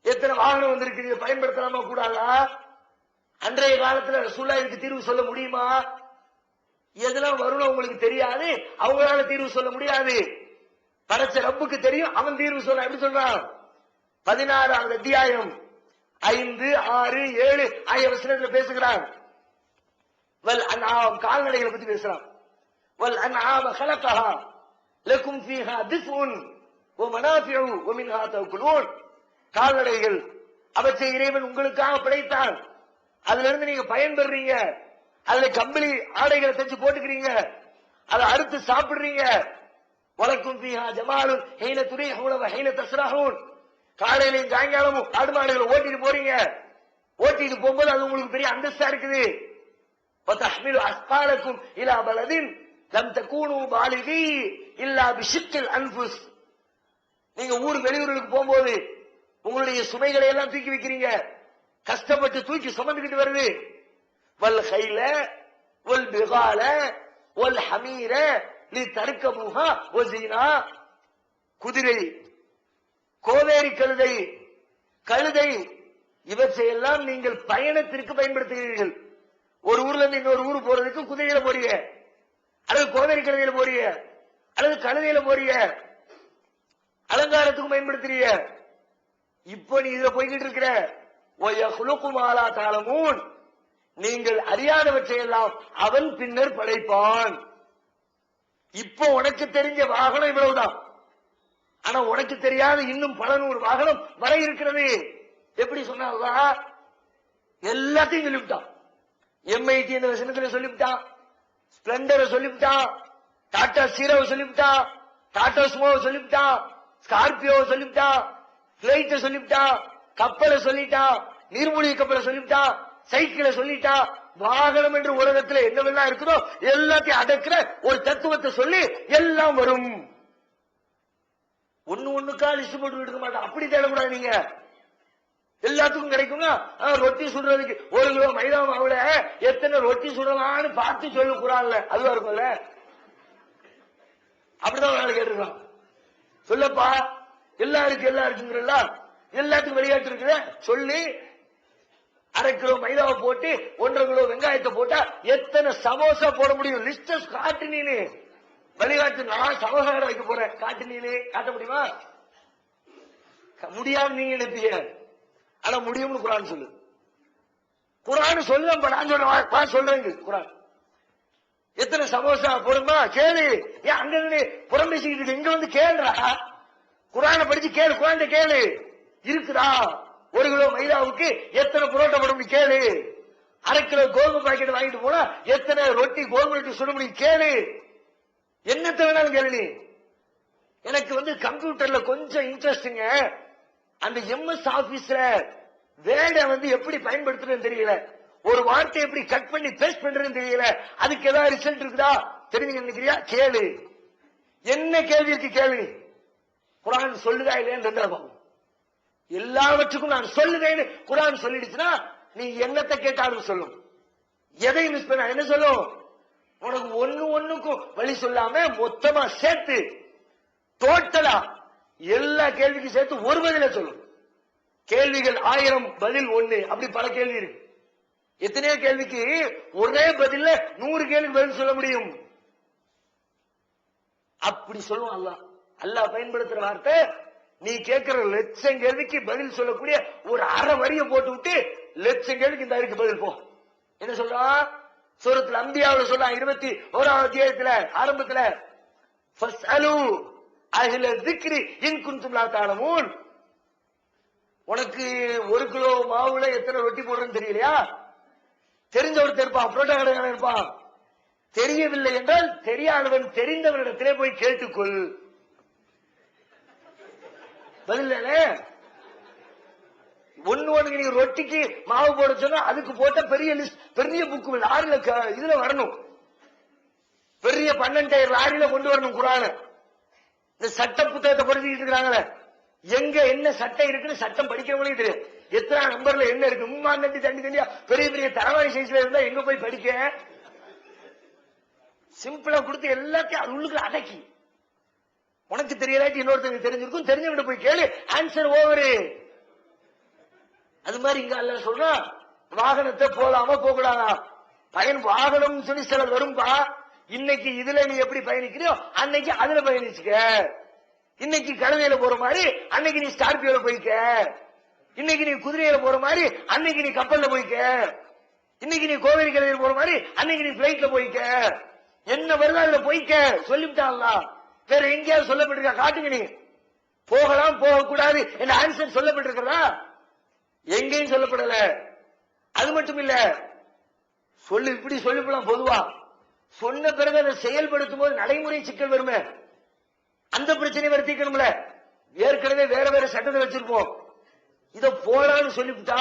எத்தனை வாகனம் வந்திருக்கு, இதை பயன்படுத்தலாமா கூடாதா? அன்றைய காலத்துல ரசூலுல்லாஹ்வுக்கு தீர்வு சொல்ல முடியுமா? எதெல்லாம் வரும் உங்களுக்கு தெரியாது, அவங்களால தீர்வு சொல்ல முடியாது. படைச்ச ரப்புக்கு தெரியும், அவன் தீர்வு சொல்ல. எப்படி சொல்றான்? 16ஆவது அத்தியாயம் 5, 6, 7 ஆகிய வசனத்துல பேசுகிறான். வல் அன்ஆம் கால்நடைகளை பத்தி பேசுறான். வல் அன்ஆம خلقها لكم فيها دفء ومنافع ومنها تأكلون. கால்நடைகள் அவற்றை இறைவன் உங்களுக்காக படைத்தான், அதுல இருந்து நீங்க பயன்பெறீங்க, அதுல கம்பளி ஆடைகளை செஞ்சு போட்டுக்கிறீங்க, அதை அறுத்து சாப்பிடுறீங்க. வலக்கும் ஃபீஹா ஜமாலுன் ஹீன துரீஹூன வ ஹீன தஸ்ரஹூன். காலையிலும் சாயங்காலமும் ஆடு மாடுகளை ஓட்டிட்டு போறீங்க, ஓட்டிட்டு போகும்போது அது உங்களுக்கு பெரிய அந்தஸ்தா இருக்குது. وتحمل أثقالكم إلى بلد لم تكونوا بالغيه إلا بشق الأنفس. நீங்க ஊர் வெளியூருக்கு போகும்போது உங்களுடைய சுமைகளை எல்லாம் தூக்கி வைக்கிறீங்க, கஷ்டப்பட்டு தூக்கி சுமந்துக்கிட்டு வருது. வல் கைல வல் பிகால வல் ஹமீர லிதர்கபுஹா வஸீனா. குதிரை, கோவேரி கழுதை, கழுதை இவற்றையெல்லாம் நீங்கள் பயணத்திற்கு பயன்படுத்துகிறீர்கள். ஒரு ஊர்ல இருந்து இன்னொரு ஊர் போறதுக்கு குதிரையில போறீங்க, அல்லது கோவேரி கழுதையில போறீங்க, அல்லது கழுதையில போறீங்க, அலங்காரத்துக்கும் பயன்படுத்துறீங்க. இப்போ நீ இதுல போய்கிட்டு இருக்கிற ஒயகுலுகுமாலா தாலமூன், நீங்கள் அறியாதவற்றை எல்லாம் அவன் பின்னர் படைப்பான். இப்போ உனக்கு தெரிஞ்ச வாகனம் இவ்வளவுதான், ஆனா உனக்கு தெரியாத இன்னும் பல 100 வாகனம் வர இருக்கிறது. எப்படி சொன்னா எல்லாத்தையும் சொல்லிவிட்டான். M80 என்ற வசனத்துல சொல்லிவிட்டான், ஸ்பிளெண்டரை சொல்லிவிட்டான், டாடா சீரோவை சொல்லிவிட்டான், டாடா சுமோவை சொல்லிவிட்டான், ஸ்கார்பியோவை சொல்லிவிட்டான், பிளைட்டை சொல்லிவிட்டான், கப்பலை சொல்லிட்டான், நீர்மூழ்கி கப்பலை சொல்லிவிட்டான், சைக்கிளை சொல்லிட்டான். வாகனம் என்று உலகத்தில் என்னவெல்லாம் இருக்குதோ எல்லாத்தையும் அடக்கிற ஒரு தத்துவத்தை சொல்லி எல்லாம் வரும். ஒண்ணுக்கா லிஸ்ட் போட்டு எடுக்க மாட்டான். அப்படி தேடக்கூடாது. நீங்க எல்லாத்துக்கும் கிடைக்குங்க. ரொட்டி சுடுறதுக்கு 1 கிலோ மைதா மாவுல எத்தனை ரொட்டி சுடலான்னு பார்த்து சொல்லு குரான்ல, அதுவா இருக்கும்ல. அப்படிதான் நாளை கேட்டுருக்கான். சொல்லப்பா எல்லாம் இருக்குங்கிறல்ல, எல்லாத்துக்கும் வெளியாட்டு இருக்குத சொல்லி அரை கிலோ மைதாவை போட்டு 1.5 கிலோ வெங்காயத்தை போட்டா எத்தனை சமோசா போட முடியும்? லிஸ்ட் காட்டு நீனு. வழிகாட்டு. நான் சமோசா கடை வைக்க போறேன், காட்டு நீனு. காட்ட முடியுமா? முடியாது நீங்க நினைப்பீங்க. ஆனா முடியும்னு குரான் சொல்லு. குரான் சொல்லுங்க, நான் சொல்றேன் சொல்றேங்க. குரான் எத்தனை சமோசா போடுமா கேளு. ஏன் அங்க புறம் பேசிக்கிட்டு இங்க வந்து கேளுடா. குரானை படிச்சு கேளு. குரான் கேளு இருக்குதா? 1 கிலோ மைதாவுக்கு எத்தனை புரோட்டா போட கேளு. அரை கிலோ கோதுமை பாக்கெட் வாங்கிட்டு போனா எத்தனை ரொட்டி கோதுமை ரொட்டி சுட முடியும் கேளு. என்னத்தை வேணாலும் கேளு. எனக்கு கம்ப்யூட்டர்ல கொஞ்சம் இன்ட்ரெஸ்டுங்க. அந்த எம்எஸ் ஆபீஸ்ல வேர்டை எப்படி பயன்படுத்துறதுன்னு தெரியல. ஒரு வார்த்தை எப்படி கட் பண்ணி பேஸ்ட் பண்றதுன்னு தெரியல. அதுக்கு ஏதாவது ரிசல்ட் இருக்குதா தெரிஞ்சு நினைக்கிறியா? கேளு. என்ன கேள்வி இருக்கு கேள்வி. குரான் சொல்லுதா இல்லையா? எல்லாவற்றுக்கும் நான் சொல்லுவேன்னு குரான் சொல்லிடுச்சுன்னா நீ என்னத்தை கேட்டாலும் சொல்லும். எதை மிஸ் பண்ண என்ன சொல்லும்? உனக்கு ஒண்ணுக்கும் வழி சொல்லாம மொத்தமா சேர்த்து டோட்டலா எல்லா கேள்விக்கும் சேர்த்து ஒரு பதில சொல்லும். கேள்விகள் 1000 பதில் 1 அப்படி பல கேள்வி இருக்கு. எத்தனையோ கேள்விக்கு ஒரே பதில 100 கேள்வி பதில் சொல்ல முடியும். அப்படி சொல்லுவோம். அல்லாஹ் பயன்படுத்துற வார்த்தை நீ கேட்கிற லட்சம் கேள்விக்கு பதில் சொல்லக்கூடிய ஒரு அரை வரியை போட்டு விட்டு லட்சம் கேள்விக்கு இந்த அறிக்கை பதில் போ. என்ன சொல்றான்? சூரத்துல் அன்பியாவுல சொல்றான் 21வது அத்தியாயத்துல ஆரம்பத்துல ஃபஸ்அலு அஹ்ல ذிக்ரி இன் குன்தும் லா தஅலமூன். உனக்கு 1 கிலோ மாவுல எத்தனை ரொட்டி போடுறன்னு தெரியலையா? தெரிஞ்ச ஒருத்தர் இருப்பான், புரோட்டா கடைக்காரன் இருப்பான். தெரியவில்லை என்றால் தெரியாதவன் தெரிந்தவனிடத்திலே போய் கேட்டுக்கொள். பதில் ஒண்ணு நீங்க ரொட்டிக்கு மாவு போட சொன்னா அதுக்கு போட்ட பெரிய லிஸ்ட், பெரிய புக்கு லாரியில இதுல வரணும். பெரிய 12 லாரியில கொண்டு வரணும் குரான. இந்த சட்ட புத்தகத்தை படிச்சுக்கிட்டு இருக்காங்களே, எங்க என்ன சட்டம் இருக்குன்னு சட்டம் படிக்கிறவங்களே தெரியும். எத்தனை நம்பர்ல என்ன இருக்கு, மும்மாண்டி தண்டி தண்டியா பெரிய பெரிய தரவாணி சைஸ்ல இருந்தா எங்க போய் படிக்க? சிம்பிளா கொடுத்து எல்லாத்தையும் அது உள்ளுக்கு அடக்கி உனக்கு தெரியலாட்டி இன்னொருத்தருக்கு தெரிஞ்சிருக்கும், தெரிஞ்சவங்க போய் கேளு, ஆன்சர் ஓவரு. அது மாதிரி இங்க அல்ல சொல்றான், வாகனத்தை போலாமா போக கூடாதா? வாகனம் சொல்லி சிலர் வரும்பா. இன்னைக்கு இதுல நீ எப்படி பயணிக்கிறியோ அன்னைக்கு அதுல பயணிச்சுக்க. இன்னைக்கு கழுதையில போற மாதிரி அன்னைக்கு நீ ஸ்கார்பியோல போய்க்க. இன்னைக்கு நீ குதிரையில போற மாதிரி அன்னைக்கு நீ கப்பல்ல போய்க்க. இன்னைக்கு நீ கோவில் கழுதையில போற மாதிரி அன்னைக்கு நீ பிளைட்ல போய்க்க. என்ன வருதா அதுல போய்க்க சொல்லிவிட்டான்ல. வேற எங்கேயாவது சொல்லப்பட்டிருக்கா காட்டுங்க. நீ போகலாம் போக கூடாது என்ற ஆன்சர் சொல்லப்பட்டிருக்கிறதா? எங்கேயும் சொல்லப்படல. அது மட்டும் இல்ல, சொல்லு இப்படி சொல்லிவிடலாம். பொதுவா சொன்ன பிறகு அதை செயல்படுத்தும் போது நடைமுறை சிக்கல் வருமே, அந்த பிரச்சனை வருத்திக்கணும்ல. ஏற்கனவே வேற வேற சட்டத்தை வச்சிருப்போம். இத போலான்னு சொல்லிவிட்டா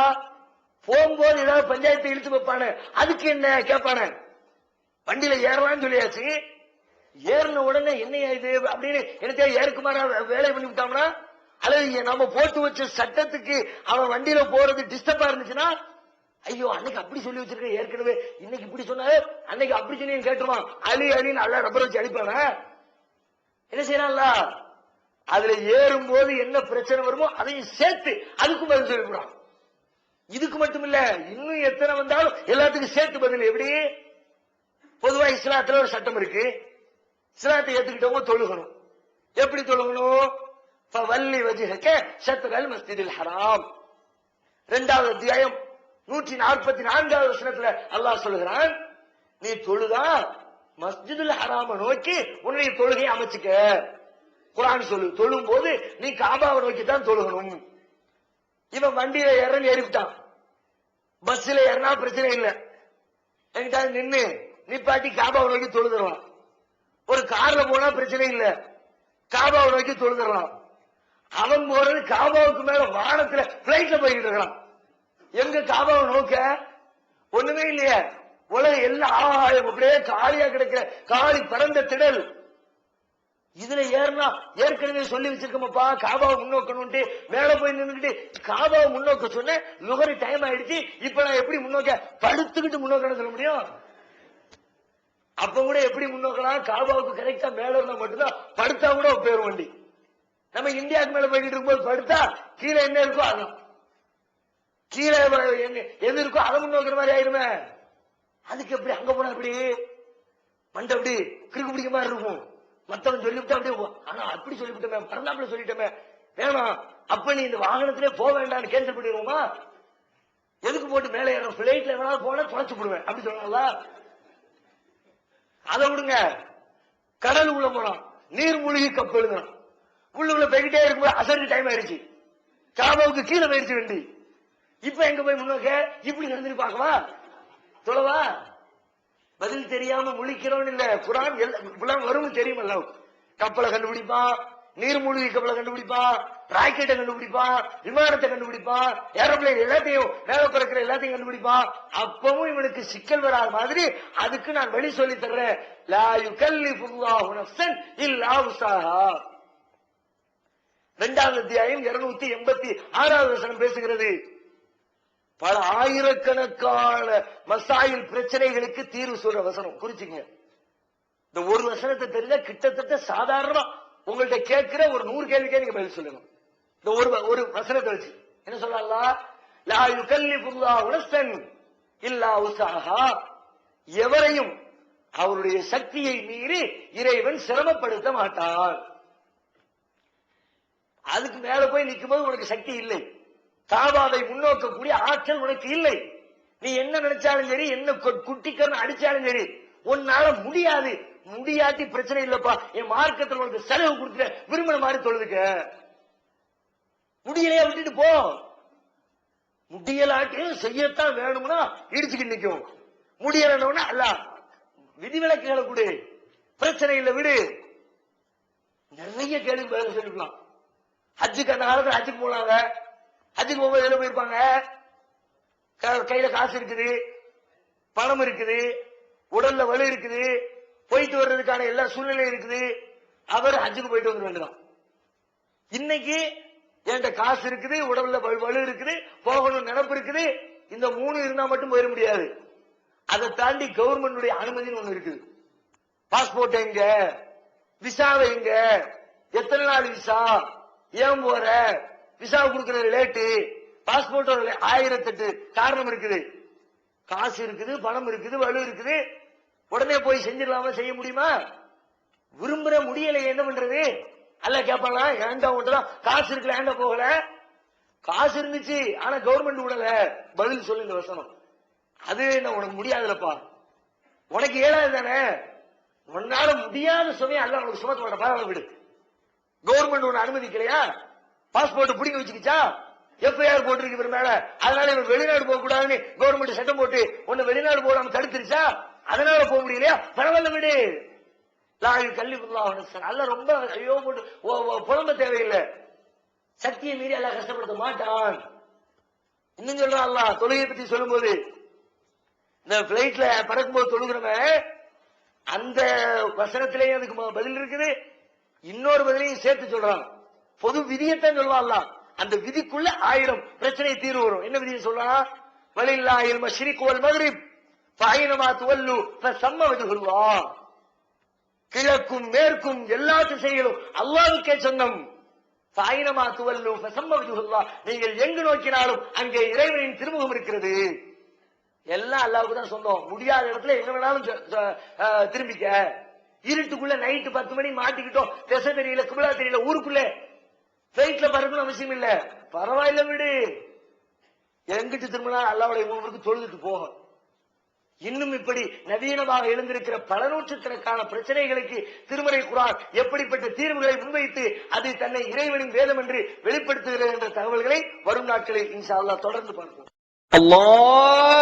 போகும்போது ஏதாவது பஞ்சாயத்தை இழுத்து வைப்பானு, அதுக்கு என்ன கேட்பான? வண்டியில ஏறலாம்னு சொல்லியாச்சு, ஏறின உடனே என்னையா இது அப்படின்னு எனக்கு ஏற்குமாறா வேலை பண்ணி விட்டாங்கன்னா, அல்லது நம்ம போட்டு வச்ச சட்டத்துக்கு அவன் வண்டியில போறது டிஸ்டர்பா இருந்துச்சுன்னா, ஐயோ அன்னைக்கு அப்படி சொல்லி வச்சிருக்க, ஏற்கனவே இன்னைக்கு இப்படி சொன்னாரு, அன்னைக்கு அப்படி சொல்லி கேட்டுருவான். அலி அலின்னு அல்ல ரப்பர் வச்சு அடிப்பான. என்ன செய்யறான்ல, அதுல ஏறும் போது என்ன பிரச்சனை வருமோ அதையும் சேர்த்து அதுக்கும் பதில் சொல்லிவிடான். இதுக்கு மட்டும் இல்ல, இன்னும் எத்தனை வந்தாலும் எல்லாத்துக்கும் சேர்த்து பதில். எப்படி? பொதுவா இஸ்லாத்துல ஒரு சட்டம் இருக்கு, இஸ்லாத்தை ஏத்துக்கிட்டவங்க தொழுகணும். எப்படி தொழுகணும்? வள்ளி வஜிஹக ஷத்ரல் மஸ்ஜிதில் ஹராம். 2வது அத்தியாயம் 144வது வசனத்துல அல்லாஹ் சொல்லுகிறான், நீ தொழுதா மஸ்ஜிதுல் ஹராம நோக்கி உன்னுடைய தொழுகையை அமைச்சுக்க. குர்ஆன் சொல்லு, தொழும் போது நீ காபாவை நோக்கி தான் தொழுகணும். இவன் வண்டியில ஏறிவிட்டான், பஸ்ல ஏறினா பிரச்சனை இல்ல, என்கிட்ட நின்னு நிப்பாட்டி காபாவை நோக்கி தொழுதுறான். ஒரு கார்ல போனா பிரச்சனை இல்ல, காபாவை நோக்கி தொழுதுறான். அவன் போறது காபாவுக்கு மேல வானத்துல பிளைட்ல போய்கிட்டு இருக்கான். எங்க காபாவை நோக்க ஒண்ணுமே இல்லையே, உலகம் எல்லாம் ஆகாயம் அப்படியே காலியா கிடைக்கிற காலி பரந்த திடல். இதுல ஏறினா ஏற்கனவே சொல்லி வச்சிருக்கோம்ப்பா காபாவை முன்னோக்கணும், மேல போய் நின்றுட்டு காபாவை முன்னோக்க சொன்ன லுகரி டைம் ஆயிடுச்சு, இப்ப நான் எப்படி முன்னோக்க? படுத்துக்கிட்டு முன்னோக்கணும் சொல்ல முடியும்? அப்ப கூட எப்படி முன்னோக்கலாம்? காபாவுக்கு கரெக்டா மேல இருந்தா மட்டும்தான், படுத்தா கூட பேரும் வண்டி. நம்ம இந்தியாவுக்கு மேல போய்கிட்டு இருக்கும்போது படுத்தா கீழே என்ன இருக்கோ அதான். கீழே எது இருக்கோ அதை முன்னோக்கிற மாதிரி ஆயிருமே. அதுக்கு எப்படி அங்க போனா அப்படி மண்டை அப்படி கிறுக்கு பிடிக்க மாதிரி இருக்கும். மத்தவன் சொல்லிவிட்டா அப்படியே, ஆனா அப்படி சொல்லிவிட்டோமே, பறந்தாப்புல சொல்லிட்டோமே, வேணாம் அப்ப நீ இந்த வாகனத்திலே போக வேண்டாம்னு கேன்சல் பண்ணிடுவோமா? எதுக்கு போட்டு மேலே ஏறும்? பிளைட்ல வேணாலும் போனா தொலைச்சு போடுவேன் அப்படி சொன்னாங்களா? அதை விடுங்க. கடல் உள்ள போனோம், நீர் மூழ்கி கப்பல் உள்ள போய்கிட்டே இருக்கும்போது அசருக்கு டைம் ஆயிடுச்சு, காபாவுக்கு கீழே போயிடுச்சு வண்டி. இப்ப எங்க போய் முன்னோக்க இப்படி நடந்து பார்க்கவா சொல்லவா? பதில் தெரியாம முழிக்கிறோம் இல்ல. குரான் வரும் தெரியுமல்ல. கப்பலை கண்டுபிடிப்பான், நீர்மூழ்கி கப்பலை கண்டுபிடிப்பான், ராக்கெட்டை கண்டுபிடிப்பான், விமானத்தை கண்டுபிடிப்பான், ஏரோப்ளேன் எல்லாத்தையும் மேல பறக்கிற எல்லாத்தையும் கண்டுபிடிப்பான். அப்பவும் இவனுக்கு சிக்கல் வராத மாதிரி அதுக்கு நான் வழி சொல்லி தர்றேன். லா யுகல்லிஃபுல்லாஹு நஃப்ஸன் இல்லா உஸாஹா. 2வது அத்தியாயம் 286வது வசனம் பேசுகிறது. பல ஆயிரக்கணக்கான மசாயில் பிரச்சனைகளுக்கு தீர்வு சொல்ற வசனம். குறிச்சுங்க, இந்த ஒரு வசனத்தை தெரிஞ்சா கிட்டத்தட்ட சாதாரணமா உங்கள்ட்ட கேட்கிற ஒரு 100 கேள்விக்கே நீங்க பதில் சொல்லணும். இந்த ஒரு வசனத்தை வச்சு என்ன சொல்லலாம்? லா யுகல்லிஃபுல்லாஹு நஃப்ஸன் இல்லா உஸாஹா. எவரையும் அவருடைய சக்தியை மீறி இறைவன் சிரமப்படுத்த மாட்டான். அதுக்கு மேல போய் நிற்கும் போது உனக்கு சக்தி இல்லை, காபாவை முன்னோக்கக்கூடிய ஆற்றல் உனக்கு இல்லை. நீ என்ன நினைச்சாலும் சரி, என்ன குட்டிக்கரணம் அடிச்சாலும் சரி, உன்னால முடியாது. முடியாட்டி பிரச்சனை இல்லப்பா, என் மார்க்கத்தில் உனக்கு செலவு கொடுத்துற, விரும்பின மாதிரி தொழுதுக்க. முடியலையா விட்டுட்டு போ. முடியலாட்டியும் செய்யத்தான் வேணும்னா இடிச்சுக்கிட்டு நிற்கும். முடியலன்னா அல்ல விதிவிலக்குகளை கொடு, பிரச்சனை இல்லை விடு. நிறைய கேள்வி பதில் சொல்லிக்கலாம். ஹஜ்ஜுக்கு அந்த காலத்துல ஹஜ்ஜுக்கு போனாங்க, ஹஜ்ஜுக்கு போகும்போது எதுல போயிருப்பாங்க? கையில காசு இருக்குது, பணம் இருக்குது, உடல்ல வலு இருக்குது, போயிட்டு வர்றதுக்கான எல்லா சூழ்நிலையும் இருக்குது. அவர் ஹஜ்ஜுக்கு போயிட்டு வந்து வேண்டியதான். இன்னைக்கு என்கிட்ட காசு இருக்குது, உடல்ல வலு இருக்குது, போகணும் நினைப்பு இருக்குது, இந்த 3 இருந்தா மட்டும் போயிட முடியாது. அதை தாண்டி கவர்மெண்ட் அனுமதினு ஒண்ணு இருக்குது. பாஸ்போர்ட் எங்க, விசாவை எங்க, எத்தனை நாள் விசா, ஏன் போற, விசா கொடுக்கறது லேட்டு, பாஸ்போர்ட் 1008 காரணம் இருக்குது. காசு இருக்குது, பணம் இருக்குது, வலு இருக்குது, உடனே போய் செஞ்சிடலாமா? செய்ய முடியுமா? விரும்புற முடியலை, என்ன பண்றது? அல்ல கேட்பாங்களா? ஏன்டா உண்டா காசு இருக்குல்ல, ஏன்டா போகல? காசு இருந்துச்சு, ஆனா கவர்மெண்ட் விடல. பதில் சொல்லு இந்த வசனம். அது என்ன உனக்கு முடியாதுலப்பா, உனக்கு ஏழாது தானே, உன்னால முடியாத சுமையா அல்ல உனக்கு சுமத்த மாட்டேன், பரவாயில்ல விடு. கவர்மெண்ட் உன்னை அனுமதிக்கலையா? பாஸ்போர்ட் பிடிங்க வச்சுக்கிச்சா? எஃப்ஐஆர் போட்டிருக்கு இவர் மேல, அதனால இவர் வெளிநாடு போக கூடாதுன்னு கவர்மெண்ட் சட்டம் போட்டு உன்னை வெளிநாடு போடாம தடுத்துருச்சா? அதனால போக முடியலையா? பரவாயில்ல விடு. லாயில் கல்லிஃபுல்லாஹு நஃப்ஸன். அல்ல ரொம்ப ஐயோ போட்டு புலம்ப தேவையில்லை. சக்தியை மீறி அல்லாஹ் கஷ்டப்படுத்த மாட்டான். இன்னும் சொல்றான் அல்லாஹ் தொழுகை பத்தி சொல்லும் போது, இந்த பிளைட்ல பறக்கும் போது தொழுகிறவன் அந்த வசனத்திலேயே அதுக்கு பதில் இருக்குது, இன்னொரு பதிலையும் சேர்த்து சொல்றான். பொது விதியத்தான் சொல்லுவான். அந்த விதிக்குள்ள 1000 பிரச்சனை தீர்வு வரும். என்ன விதியை சொல்றான்? வலில்லாஹில் மஷ்ரிக் வல் மக்ரிப் ஃபஐனமா துவல்லு ஃபஸம்ம வஜ்ஹுல்லாஹ். கிழக்கும் மேற்கும் எல்லா திசைகளும் அல்லாஹ்வுக்கே சொந்தம். ஃபஐனமா துவல்லு ஃபஸம்ம வஜ்ஹுல்லாஹ். நீங்கள் எங்கு நோக்கினாலும் அங்கே இறைவனின் திருமுகம் இருக்கிறது. எல்லாம் அல்லாஹ்வுக்கு தான் சொந்தம். முடியாத இடத்துல எங்க வேணாலும் திரும்பிக்க. இருட்டுக்குள்ள நைட்டு 10 மணி மாட்டிக்கிட்டோம், திசை தெரியல, கிபிலா தெரியல, ஊருக்குள்ள பிளைட்ல பறக்கணும் அவசியம் இல்ல, பரவாயில்ல விடு. எங்கிட்டு திரும்பினா அல்லாஹ்வுடைய ஊருக்கு தொழுதுட்டு போகும். இன்னும் இப்படி நவீனமாக எழுந்திருக்கிற பல நூற்றுக்கணக்கான பிரச்சனைகளுக்கு திருமறை குர்ஆன் எப்படிப்பட்ட தீர்வுகளை முன்வைத்து அது தன்னை இறைவனின் வேதம் என்று வெளிப்படுத்துகிறது என்ற தகவல்களை வரும் நாட்களில் இன்ஷா அல்லாஹ் தொடர்ந்து பார்ப்போம். அல்லாஹ்